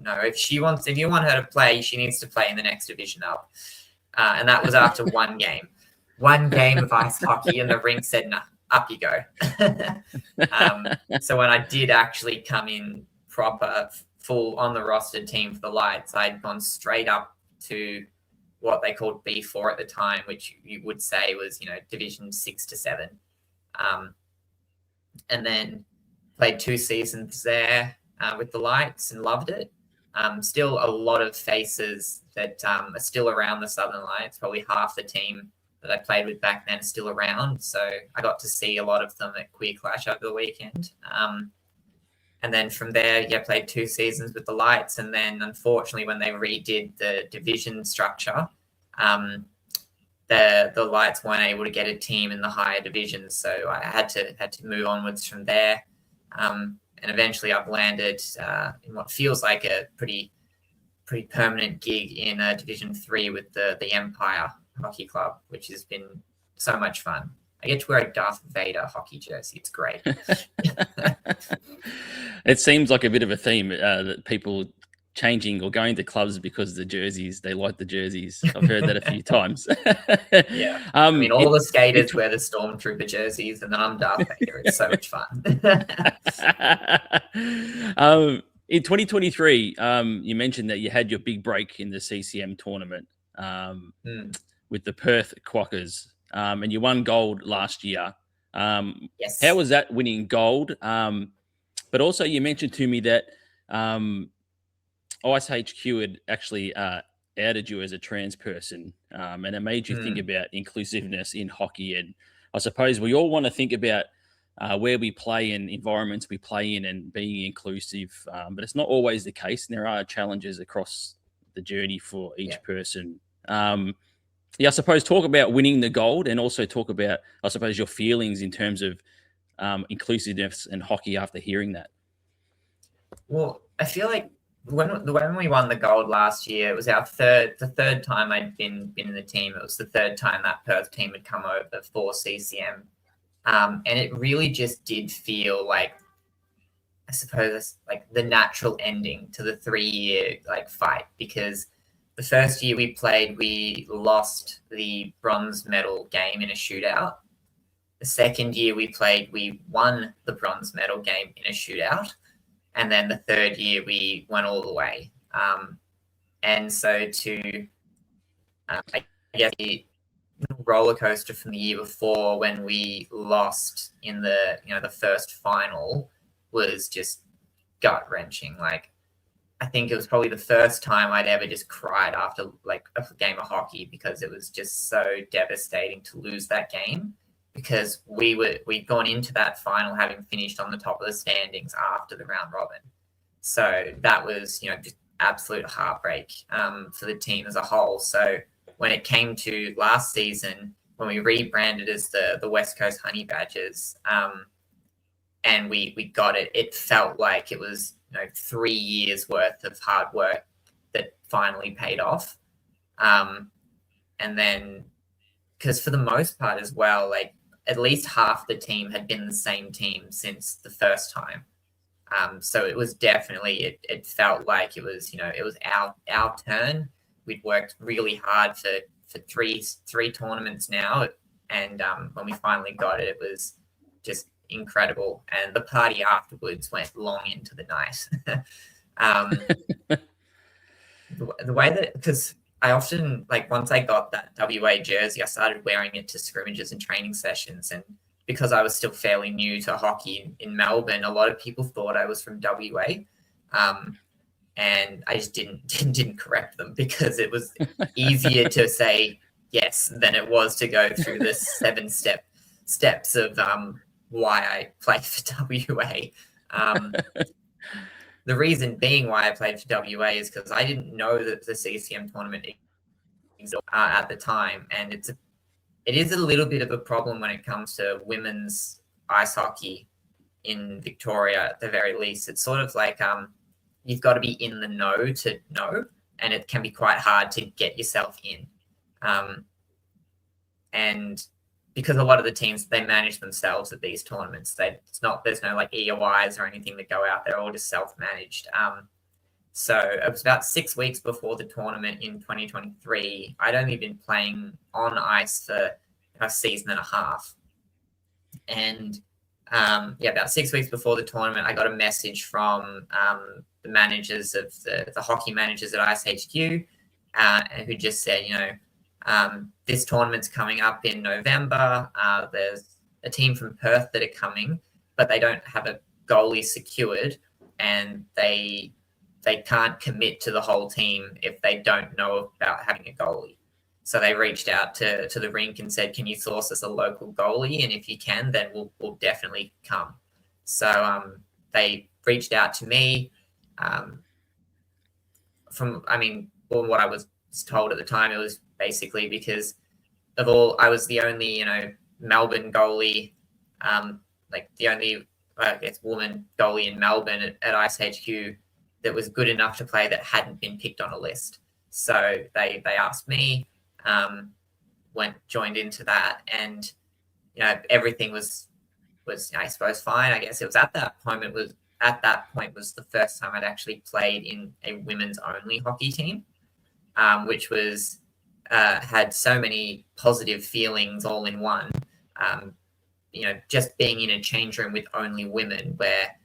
if you want her to play, she needs to play in the next division up. And that was after one game of ice hockey, and the rink said, no, up you go. So when I did actually come in proper, full on the rostered team for the Lights, I'd gone straight up to what they called B4 at the time, which you would say was, division 6 to 7. And then played 2 seasons there with the Lights and loved it. Still a lot of faces that are still around the Southern Lights, probably half the team that I played with back then is still around. So I got to see a lot of them at Queer Clash over the weekend. And then from there, played 2 seasons with the Lights. And then unfortunately, when they redid the division structure, the Lights weren't able to get a team in the higher divisions. So I had to move onwards from there. And eventually I've landed in what feels like a pretty permanent gig in Division 3 with the Empire Hockey Club, which has been so much fun. I get to wear a Darth Vader hockey jersey. It's great. It seems like a bit of a theme that people changing or going to clubs because of the jerseys. They like the jerseys. I've heard that a few times. Yeah. I mean, all the skaters wear the Stormtrooper jerseys, and then I'm Darth Vader. It's so much fun. In 2023, you mentioned that you had your big break in the CCM tournament with the Perth Quackers, and you won gold last year. Yes. How was that winning gold? But also you mentioned to me that Ice HQ had actually outed you as a trans person, and it made you think about inclusiveness in hockey. And I suppose we all want to think about where we play and environments we play in and being inclusive. But it's not always the case. And there are challenges across the journey for each person. I suppose talk about winning the gold and also talk about, I suppose, your feelings in terms of inclusiveness and hockey after hearing that. Well, I feel like when we won the gold last year, it was the third time I'd been in the team. It was the third time that Perth team had come over for CCM. And it really just did feel like, I suppose, like the natural ending to the 3-year fight, because the first year we played, we lost the bronze medal game in a shootout. The second year we played, we won the bronze medal game in a shootout. And then the third year we went all the way. And so I guess the roller coaster from the year before when we lost in the first final was just gut wrenching. Like, I think it was probably the first time I'd ever just cried after a game of hockey, because it was just so devastating to lose that game, because we'd gone into that final having finished on the top of the standings after the round robin. So that was, just absolute heartbreak for the team as a whole. So when it came to last season, when we rebranded as the West Coast Honey Badgers, and we got it, it felt like it was 3 years worth of hard work that finally paid off. And then, because for the most part as well, at least half the team had been the same team since the first time. So it was definitely, it felt like it was, it was our turn. We'd worked really hard for three tournaments now. And when we finally got it, it was just incredible. And the party afterwards went long into the night. The way that, because I often, once I got that WA jersey, I started wearing it to scrimmages and training sessions. And because I was still fairly new to hockey in Melbourne, a lot of people thought I was from WA. And I just didn't correct them, because it was easier to say yes than it was to go through the 7 steps of why I played for WA. The reason being why I played for WA is because I didn't know that the CCM tournament existed at the time, and it is a little bit of a problem when it comes to women's ice hockey in Victoria. At the very least, it's sort of like you've got to be in the know to know, and it can be quite hard to get yourself in. And because a lot of the teams, they manage themselves at these tournaments. There's no EOIs or anything that go out. They're all just self-managed. So it was about 6 weeks before the tournament in 2023. I'd only been playing on ice for a season and a half. And about 6 weeks before the tournament, I got a message from the managers of the hockey managers at ISHQ, who just said, this tournament's coming up in November. There's a team from Perth that are coming, but they don't have a goalie secured, and they can't commit to the whole team if they don't know about having a goalie. So they reached out to the rink and said, can you source us a local goalie? And if you can, then we'll definitely come. So they reached out to me. From what I was told at the time, it was basically because I was the only, Melbourne goalie, the only, woman goalie in Melbourne at ISHQ that was good enough to play that hadn't been picked on a list. So they asked me, joined into that, and everything was I suppose fine. I guess it was at that point was the first time I'd actually played in a women's only hockey team, which was had so many positive feelings all in one. Just being in a change room with only women, where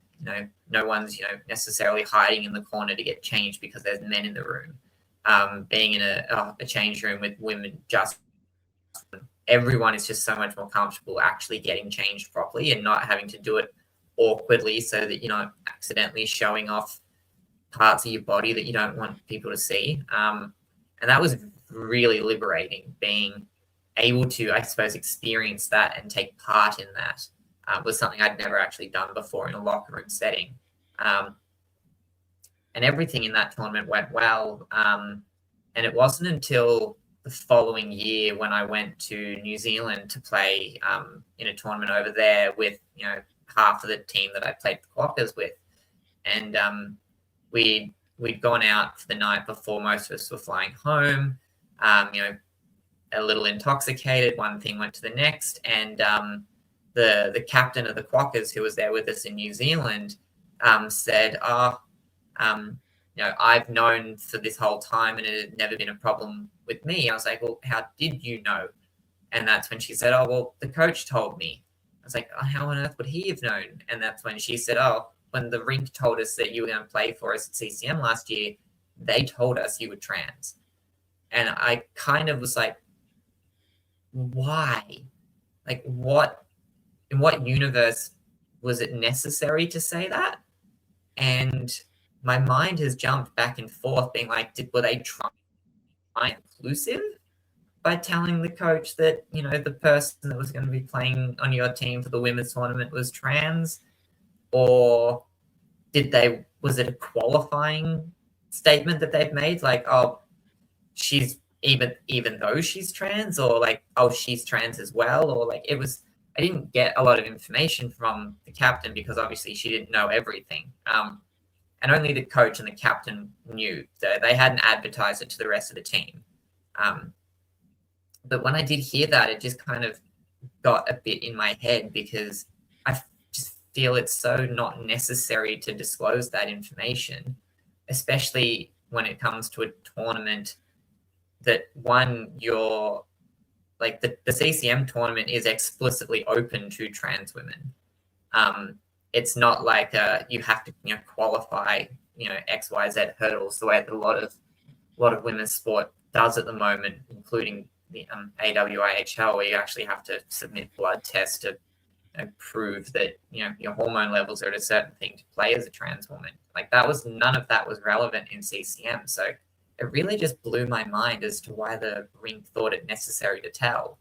no one's necessarily hiding in the corner to get changed because there's men in the room. Being in a change room with women, just everyone is just so much more comfortable actually getting changed properly and not having to do it awkwardly, so that you're not accidentally showing off parts of your body that you don't want people to see. And that was really liberating, being able to, I suppose, experience that and take part in that. was something I'd never actually done before in a locker room setting. And everything in that tournament went well. And it wasn't until the following year when I went to New Zealand to play in a tournament over there with, half of the team that I played the Quokkas with. And we'd gone out for the night before. Most of us were flying home, a little intoxicated. One thing went to the next. And the captain of the Quokkas, who was there with us in New Zealand, said, I've known for this whole time and it had never been a problem with me. I was like, well, how did you know? And that's when she said, oh, well, the coach told me. I was like, oh, how on earth would he have known? And that's when she said, oh, when the rink told us that you were going to play for us at CCM last year, they told us you were trans. And I kind of was like, why? Like, in what universe was it necessary to say that? And my mind has jumped back and forth being like, were they trying inclusive by telling the coach that, the person that was going to be playing on your team for the women's tournament was trans? Or was it a qualifying statement that they've made? Like, oh, she's even though she's trans, or like, oh, she's trans as well. Or like, I didn't get a lot of information from the captain because obviously she didn't know everything. And only the coach and the captain knew. So they hadn't advertised it to the rest of the team. But when I did hear that, it just kind of got a bit in my head because I just feel it's so not necessary to disclose that information, especially when it comes to a tournament that you're like the CCM tournament is explicitly open to trans women. It's not like you have to qualify X, Y, Z hurdles the way that a lot of women's sport does at the moment, including the AWIHL, where you actually have to submit blood tests to prove that your hormone levels are at a certain thing to play as a trans woman. Like none of that was relevant in CCM. So it really just blew my mind as to why the rink thought it necessary to tell.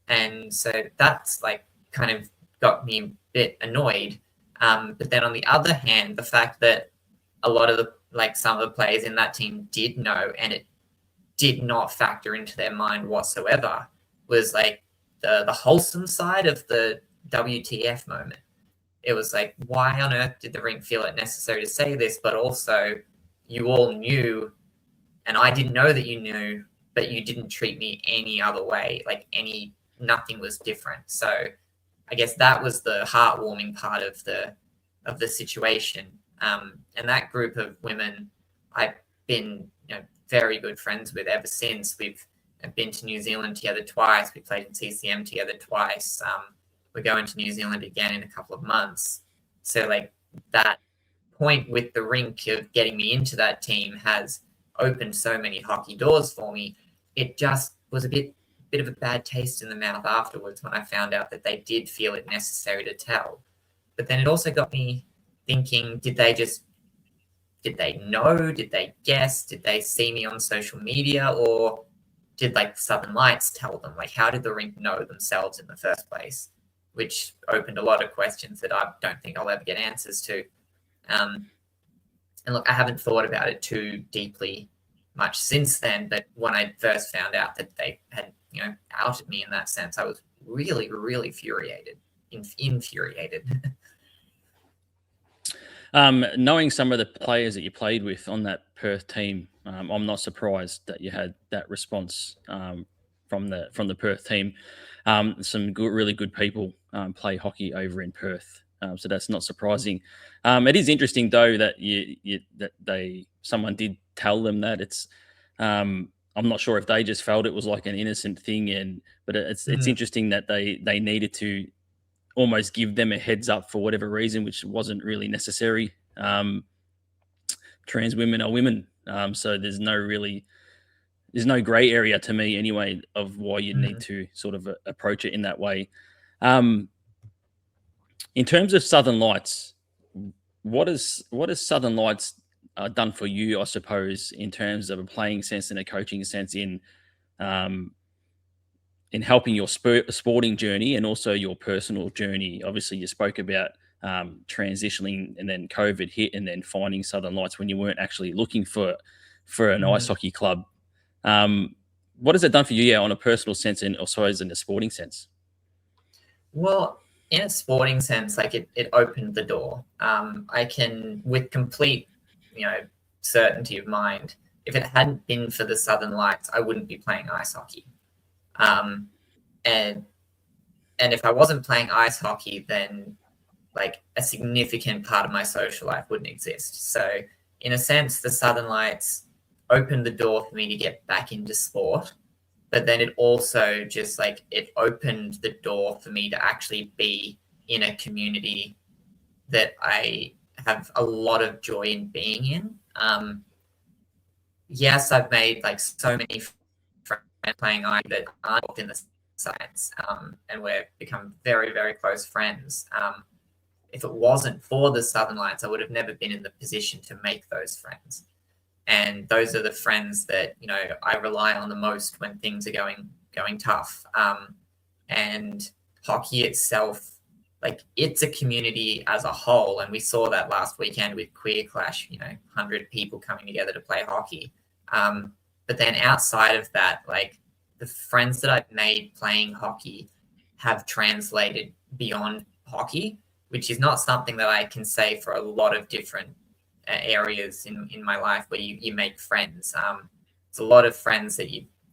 And so that's like kind of got me a bit annoyed. But then on the other hand, the fact that a lot of some of the players in that team did know and it did not factor into their mind whatsoever was like the wholesome side of the WTF moment. It was like, why on earth did the rink feel it necessary to say this? But also you all knew and I didn't know that you knew, but you didn't treat me any other way. Nothing was different. So I guess that was the heartwarming part of the situation. And that group of women, I've been very good friends with ever since. We've been to New Zealand together twice. We played in CCM together twice. We're going to New Zealand again in a couple of months. So that point with the rink of getting me into that team has opened so many hockey doors for me. It just was a bit of a bad taste in the mouth afterwards when I found out that they did feel it necessary to tell. But then it also got me thinking, did they know? Did they guess? Did they see me on social media? Or did the Southern Lights tell them? How did the rink know themselves in the first place? Which opened a lot of questions that I don't think I'll ever get answers to. And look, I haven't thought about it too deeply much since then, but when I first found out that they had, outed me in that sense, I was really, really infuriated. Knowing some of the players that you played with on that Perth team, I'm not surprised that you had that response from the Perth team. Some really good people play hockey over in Perth, so that's not surprising. It is interesting though that someone did tell them that. It's I'm not sure if they just felt it was like an innocent thing, but it's interesting that they needed to almost give them a heads up for whatever reason, which wasn't really necessary. Trans women are women, so there's no gray area to me anyway of why you need to sort of approach it in that way. In terms of Southern Lights, what has Southern Lights done for you, I suppose, in terms of a playing sense and a coaching sense in in helping your sporting journey and also your personal journey? Obviously, you spoke about transitioning, and then COVID hit, and then finding Southern Lights when you weren't actually looking for an ice hockey club. What has it done for you, on a personal sense and also as in a sporting sense? Well, in a sporting sense, like it opened the door. I can, with complete, certainty of mind, if it hadn't been for the Southern Lights, I wouldn't be playing ice hockey. And if I wasn't playing ice hockey, then like a significant part of my social life wouldn't exist. So in a sense, the Southern Lights opened the door for me to get back into sport. But then it also just it opened the door for me to actually be in a community that I have a lot of joy in being in. Yes, I've made so many friends playing ice that aren't in the sides, and we've become very, very close friends. If it wasn't for the Southern Lights, I would have never been in the position to make those friends. And those are the friends that, I rely on the most when things are going tough. And hockey itself, it's a community as a whole. And we saw that last weekend with Queer Clash, 100 people coming together to play hockey. But then outside of that, the friends that I've made playing hockey have translated beyond hockey, which is not something that I can say for a lot of different areas in my life where you make friends. It's a lot of friends that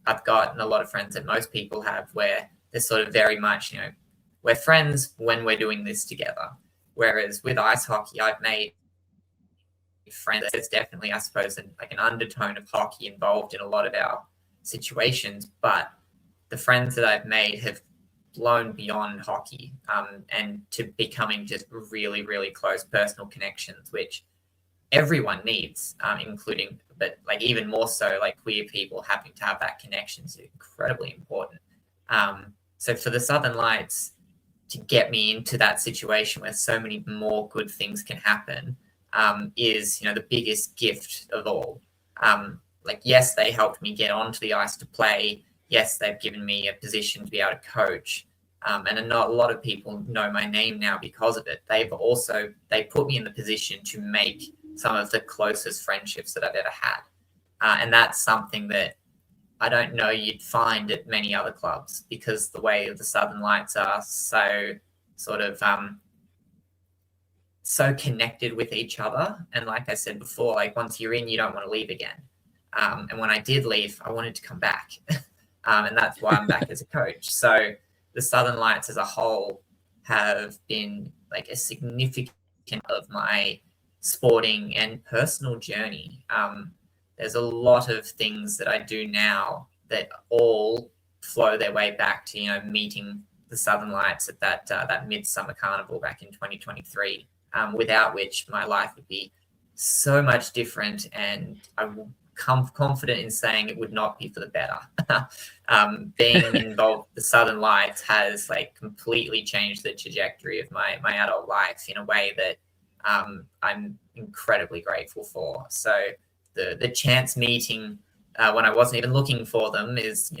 I've got, and a lot of friends that most people have, where they're sort of very much, we're friends when we're doing this together. Whereas with ice hockey, I've made friends. There's definitely, I suppose, an undertone of hockey involved in a lot of our situations, but the friends that I've made have blown beyond hockey, and to becoming just really, really close personal connections, which everyone needs, including, but even more so, queer people having to have that connection is incredibly important. So for the Southern Lights to get me into that situation where so many more good things can happen, is, the biggest gift of all. Yes, they helped me get onto the ice to play. Yes, they've given me a position to be able to coach. And not a lot of people know my name now because of it. They put me in the position to make some of the closest friendships that I've ever had. And that's something that I don't know you'd find at many other clubs, because the way the Southern Lights are so sort of so connected with each other. And like I said before, once you're in, you don't want to leave again. And when I did leave, I wanted to come back. And that's why I'm back as a coach. So the Southern Lights as a whole have been a significant of my sporting and personal journey. There's a lot of things that I do now that all flow their way back to, meeting the Southern Lights at that Midsummer Carnival back in 2023, without which my life would be so much different, and I'm confident in saying it would not be for the better. Being involved with the Southern Lights has completely changed the trajectory of my adult life in a way that I'm incredibly grateful for. So the chance meeting when I wasn't even looking for them is,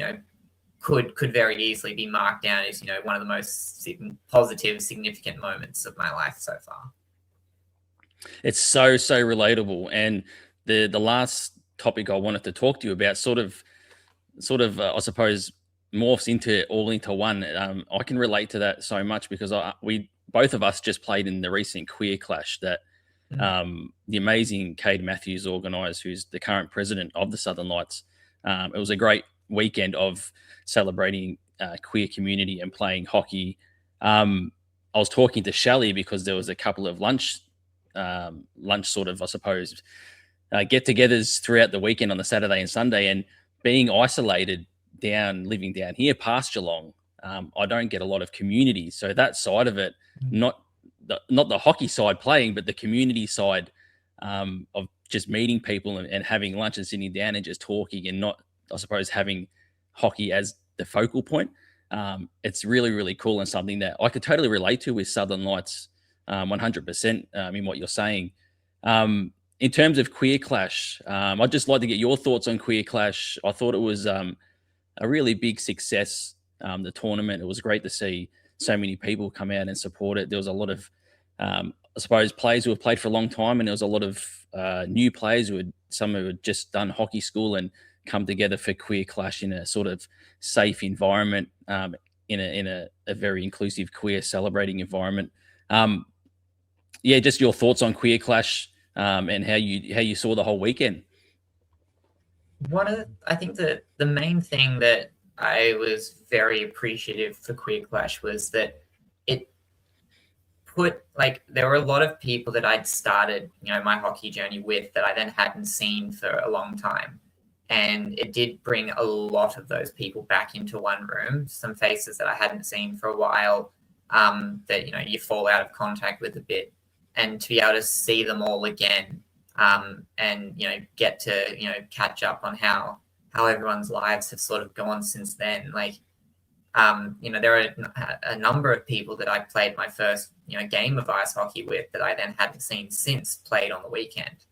could very easily be marked down as, one of the most positive, significant moments of my life so far. It's so relatable. And the last topic I wanted to talk to you about sort of I suppose morphs into one. I can relate to that so much because we both of us just played in the recent Queer Clash that the amazing Cade Matthews organised, who's the current president of the Southern Lights. It was a great weekend of celebrating queer community and playing hockey. I was talking to Shelley because there was a couple of lunch sort of, I suppose, get-togethers throughout the weekend on the Saturday and Sunday, and being isolated living down here past Geelong, I don't get a lot of community. So that side of it, not the hockey side playing, but the community side of just meeting people and having lunch and sitting down and just talking, and not, I suppose, having hockey as the focal point. It's really, really cool, and something that I could totally relate to with Southern Lights, 100% in what you're saying. In terms of Queer Clash, I'd just like to get your thoughts on Queer Clash. I thought it was a really big success the tournament. It was great to see so many people come out and support it. There was a lot of, I suppose, players who have played for a long time, and there was a lot of new players some who had just done hockey school and come together for Queer Clash in a sort of safe environment, in a very inclusive, queer, celebrating environment. Just your thoughts on Queer Clash, and how you saw the whole weekend. I think that the main thing that I was very appreciative for Queer Clash was that it put, like, there were a lot of people that I'd started, my hockey journey with that I then hadn't seen for a long time. And it did bring a lot of those people back into one room, some faces that I hadn't seen for a while, that, you fall out of contact with a bit, and to be able to see them all again, and, get to, catch up on how everyone's lives have sort of gone since then. Like, there are a number of people that I played my first, game of ice hockey with that I then hadn't seen since played on the weekend,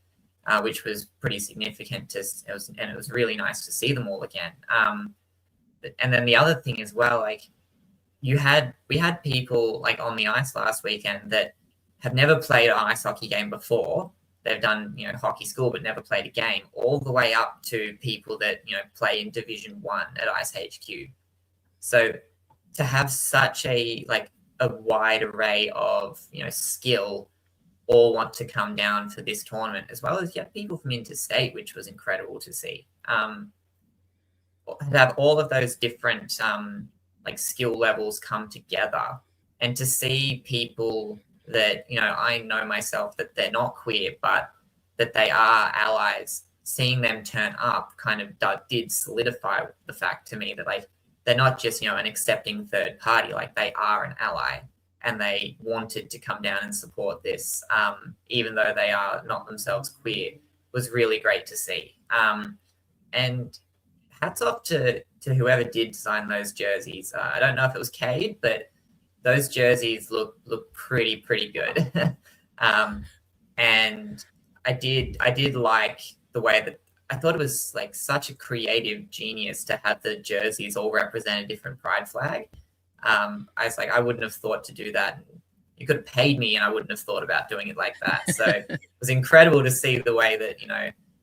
which was pretty significant. It was really nice to see them all again. And then the other thing as well, like, we had people like on the ice last weekend that have never played an ice hockey game before. They've done, hockey school, but never played a game, all the way up to people that, play in Division 1 at Ice HQ. So to have such a wide array of, skill all want to come down for this tournament, as well as people from interstate, which was incredible to see. Have all of those different skill levels come together, and to see people that, I know myself that they're not queer, but that they are allies, seeing them turn up kind of did solidify the fact to me that they're not just, an accepting third party, they are an ally, and they wanted to come down and support this, even though they are not themselves queer. Was really great to see. And hats off to whoever did design those jerseys. I don't know if it was Cade, but those jerseys look pretty good. And I did like the way that I thought it was such a creative genius to have the jerseys all represent a different pride flag. I was like, I wouldn't have thought to do that. You could have paid me and I wouldn't have thought about doing it like that. So it was incredible to see the way that,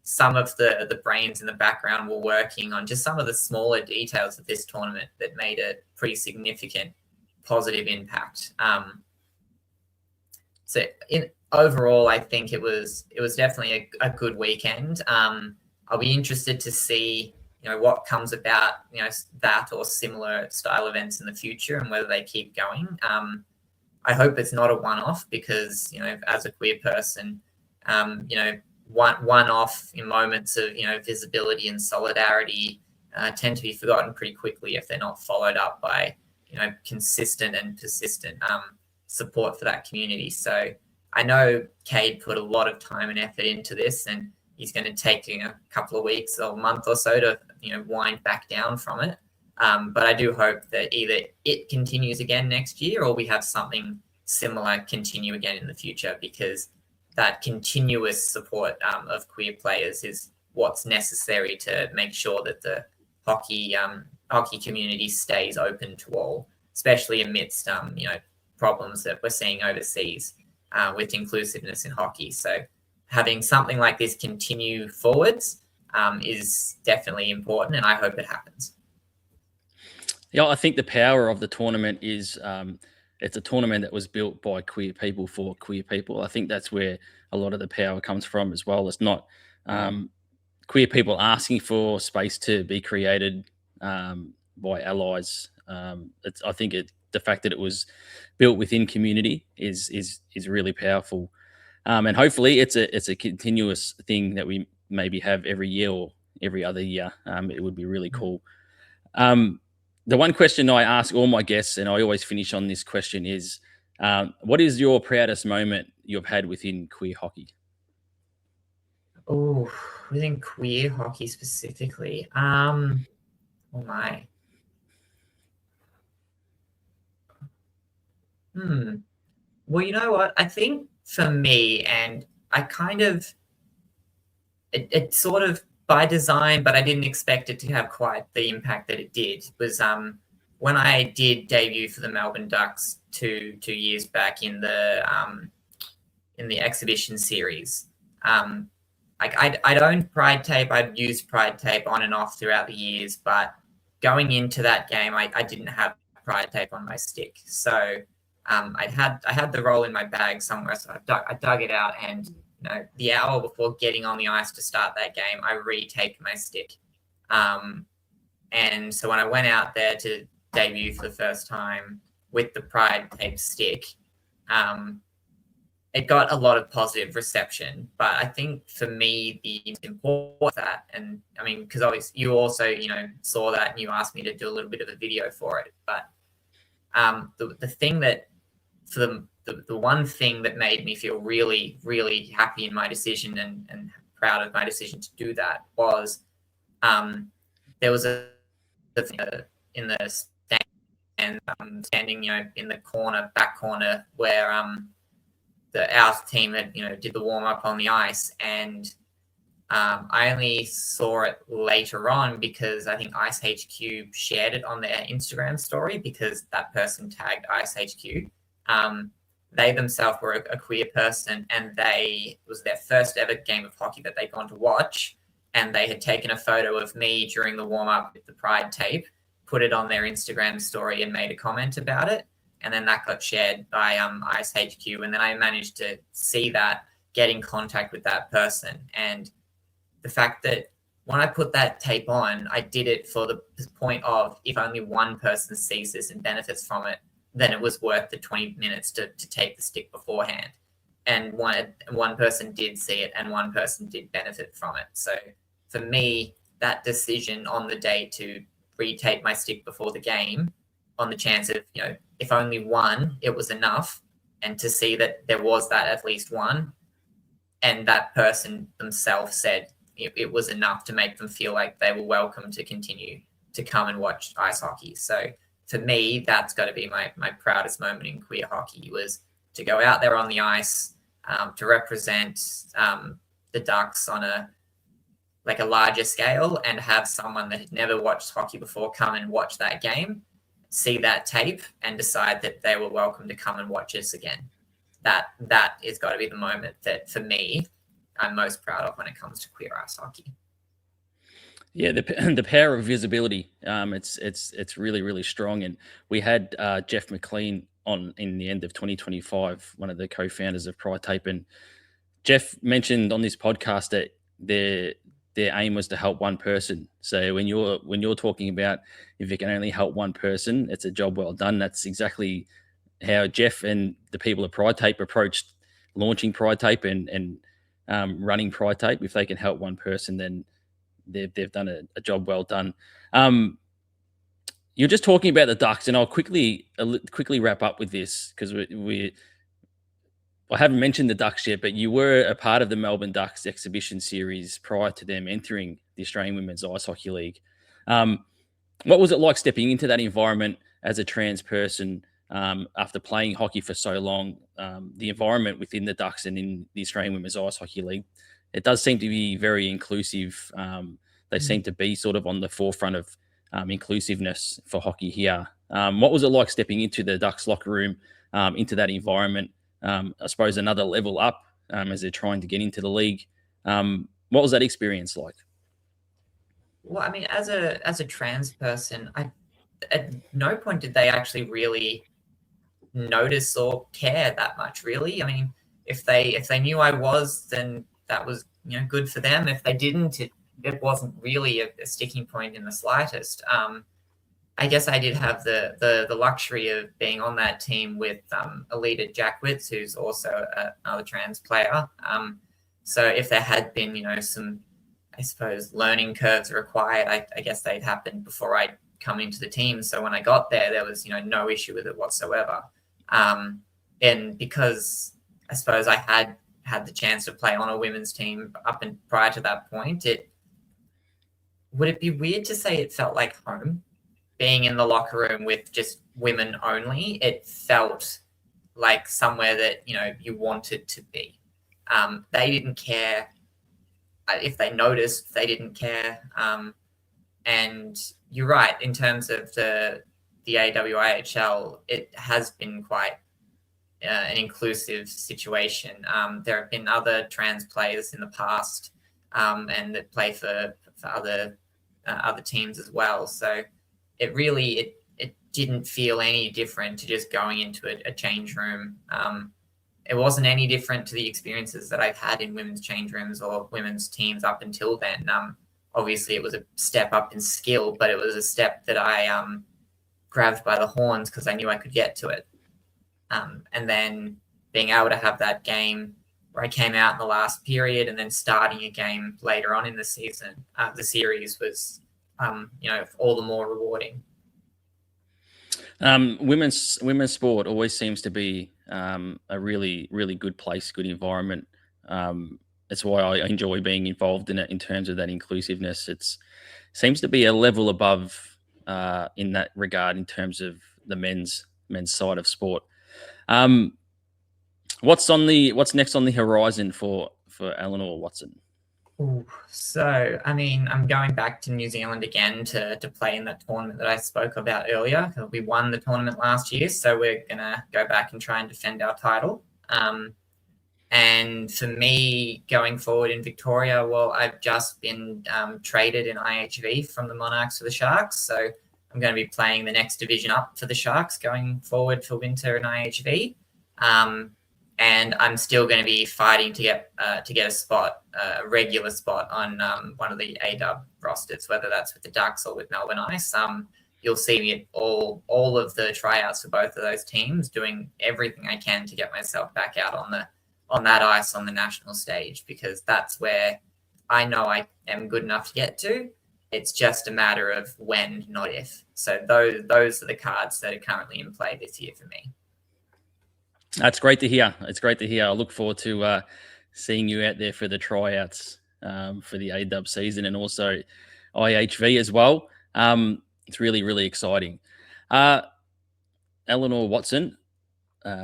some of the brains in the background were working on just some of the smaller details of this tournament that made a pretty significant positive impact. So overall, I think it was definitely a good weekend. I'll be interested to see, what comes about, that or similar style events in the future, and whether they keep going. I hope it's not a one-off, because, as a queer person, one-off in moments of, visibility and solidarity tend to be forgotten pretty quickly if they're not followed up by, consistent and persistent support for that community. So I know Cade put a lot of time and effort into this, and he's going to take a couple of weeks or a month or so to wind back down from it. But I do hope that either it continues again next year, or we have something similar continue again in the future, because that continuous support of queer players is what's necessary to make sure that the hockey community stays open to all, especially amidst problems that we're seeing overseas with inclusiveness in hockey. So having something like this continue forwards is definitely important, and I hope it happens. Yeah, I think the power of the tournament is it's a tournament that was built by queer people for queer people. I think that's where a lot of the power comes from as well. It's not queer people asking for space to be created by allies. I think the fact that it was built within community is really powerful, and hopefully it's a continuous thing that we maybe have every year or every other year. It would be really cool. The one question I ask all my guests, and I always finish on this question, is what is your proudest moment you've had within queer hockey? Oh, within queer hockey specifically. Oh my. Well, you know what? I think for me, and I kind of, it sort of by design, but I didn't expect it to have quite the impact that it did, was when I did debut for the Melbourne Ducks two years back in the exhibition series, I'd owned Pride tape. I'd used Pride tape on and off throughout the years, but going into that game, I didn't have Pride tape on my stick. So I had the roll in my bag somewhere, so I dug it out, and the hour before getting on the ice to start that game, I retaped my stick. And so when I went out there to debut for the first time with the Pride tape stick, it got a lot of positive reception. But I think for me, the important of that, and I mean, because obviously you also, saw that and you asked me to do a little bit of a video for it. But the thing that, for the one thing that made me feel really, really happy in my decision and proud of my decision to do that was there was a in the stand, and standing, in the back corner where our team had, did the warm up on the ice, and I only saw it later on because I think Ice HQ shared it on their Instagram story because that person tagged Ice HQ. They themselves were a queer person, and it was their first ever game of hockey that they'd gone to watch, and they had taken a photo of me during the warm up with the Pride tape, put it on their Instagram story, and made a comment about it. And then that got shared by Ice HQ. And then I managed to see that, get in contact with that person. And the fact that when I put that tape on, I did it for the point of, if only one person sees this and benefits from it, then it was worth the 20 minutes to tape the stick beforehand. And one person did see it, and one person did benefit from it. So for me, that decision on the day to retape my stick before the game, on the chance of, if only one, it was enough. And to see that there was that at least one, and that person themselves said it was enough to make them feel like they were welcome to continue to come and watch ice hockey. So for me, that's got to be my proudest moment in queer hockey, was to go out there on the ice, to represent the Ducks on a larger scale, and have someone that had never watched hockey before come and watch that game, see that tape, and decide that they were welcome to come and watch us again. That has got to be the moment that, for me, I'm most proud of when it comes to queer ice hockey. Yeah, the power of visibility. It's really, really strong. And we had Jeff McLean on in the end of 2025, one of the co-founders of Pride Tape, and Jeff mentioned on this podcast that their aim was to help one person. So when you're talking about, if it can only help one person, it's a job well done. That's exactly how Jeff and the people at Pride Tape approached launching Pride Tape and running Pride Tape. If they can help one person, then they've done a job well done. You're just talking about the Ducks, and I'll quickly wrap up with this, because I haven't mentioned the Ducks yet, but you were a part of the Melbourne Ducks exhibition series prior to them entering the Australian Women's Ice Hockey League. What was it like stepping into that environment as a trans person after playing hockey for so long? The environment within the Ducks and in the Australian Women's Ice Hockey League, it does seem to be very inclusive. They seem to be sort of on the forefront of inclusiveness for hockey here. What was it like stepping into the Ducks locker room, into that environment? I suppose another level up as they're trying to get into the league. What was that experience like? Well, I mean, as a trans person, at no point did they actually really notice or care that much, really. I mean, if they knew I was, then that was good for them. If they didn't, it wasn't really a sticking point in the slightest. I guess I did have the luxury of being on that team with a leader, Jack Witz, who's also another trans player. So if there had been, some, I suppose, learning curves required, I guess they'd happened before I'd come into the team. So when I got there was, no issue with it whatsoever. And because I suppose I had the chance to play on a women's team up and prior to that point, would it be weird to say it felt like home? Being in the locker room with just women only, it felt like somewhere that, you wanted to be. They didn't care if they noticed, they didn't care. And you're right, in terms of the the AWIHL, it has been quite an inclusive situation. There have been other trans players in the past, and that play for other teams as well. So it really it didn't feel any different to just going into a change room. It wasn't any different to the experiences that I've had in women's change rooms or women's teams up until then. Obviously, it was a step up in skill, but it was a step that I grabbed by the horns because I knew I could get to it. And then being able to have that game where I came out in the last period and then starting a game later on in the season, the series was, all the more rewarding. Women's sport always seems to be a really, really good place, good environment. That's why I enjoy being involved in it in terms of that inclusiveness. It seems to be a level above in that regard in terms of the men's side of sport. What's next on the horizon for Eleanor Watson? Ooh, so, I mean, I'm going back to New Zealand again to play in that tournament that I spoke about earlier. We won the tournament last year, so we're going to go back and try and defend our title. And for me, going forward in Victoria, well, I've just been traded in IHV from the Monarchs to the Sharks. So I'm going to be playing the next division up for the Sharks going forward for winter in IHV. And I'm still going to be fighting to get a spot, a regular spot on one of the AWIHL rosters, whether that's with the Ducks or with Melbourne Ice. You'll see me at all of the tryouts for both of those teams, doing everything I can to get myself back out on that ice on the national stage, because that's where I know I am good enough to get to. It's just a matter of when, not if. So those are the cards that are currently in play this year for me. That's great to hear. It's great to hear. I look forward to seeing you out there for the tryouts for the AWIHL season and also IHV as well. It's really, really exciting. Eleanor Watson,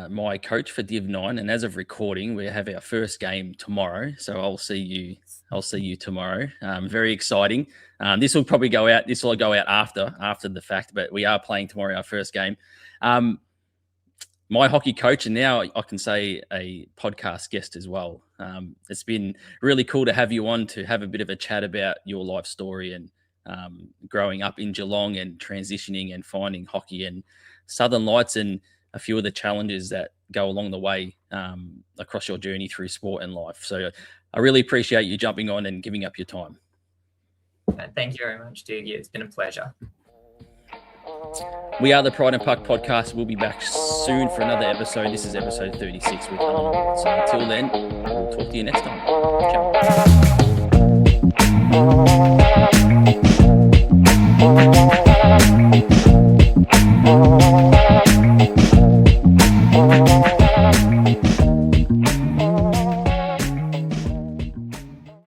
my coach for Div 9, and as of recording, we have our first game tomorrow. So I'll see you tomorrow. Very exciting. This will probably go out. This will go out after the fact, but we are playing tomorrow, our first game. My hockey coach, and now I can say a podcast guest as well. It's been really cool to have you on to have a bit of a chat about your life story and growing up in Geelong and transitioning and finding hockey and Southern Lights and a few of the challenges that go along the way across your journey through sport and life. So I really appreciate you jumping on and giving up your time. Thank you very much, Doogie. It's been a pleasure. We are the Pride and Puck podcast. We'll be back soon for another episode. This is episode 36 with Eleanor. So until then, we'll talk to you next time. Ciao.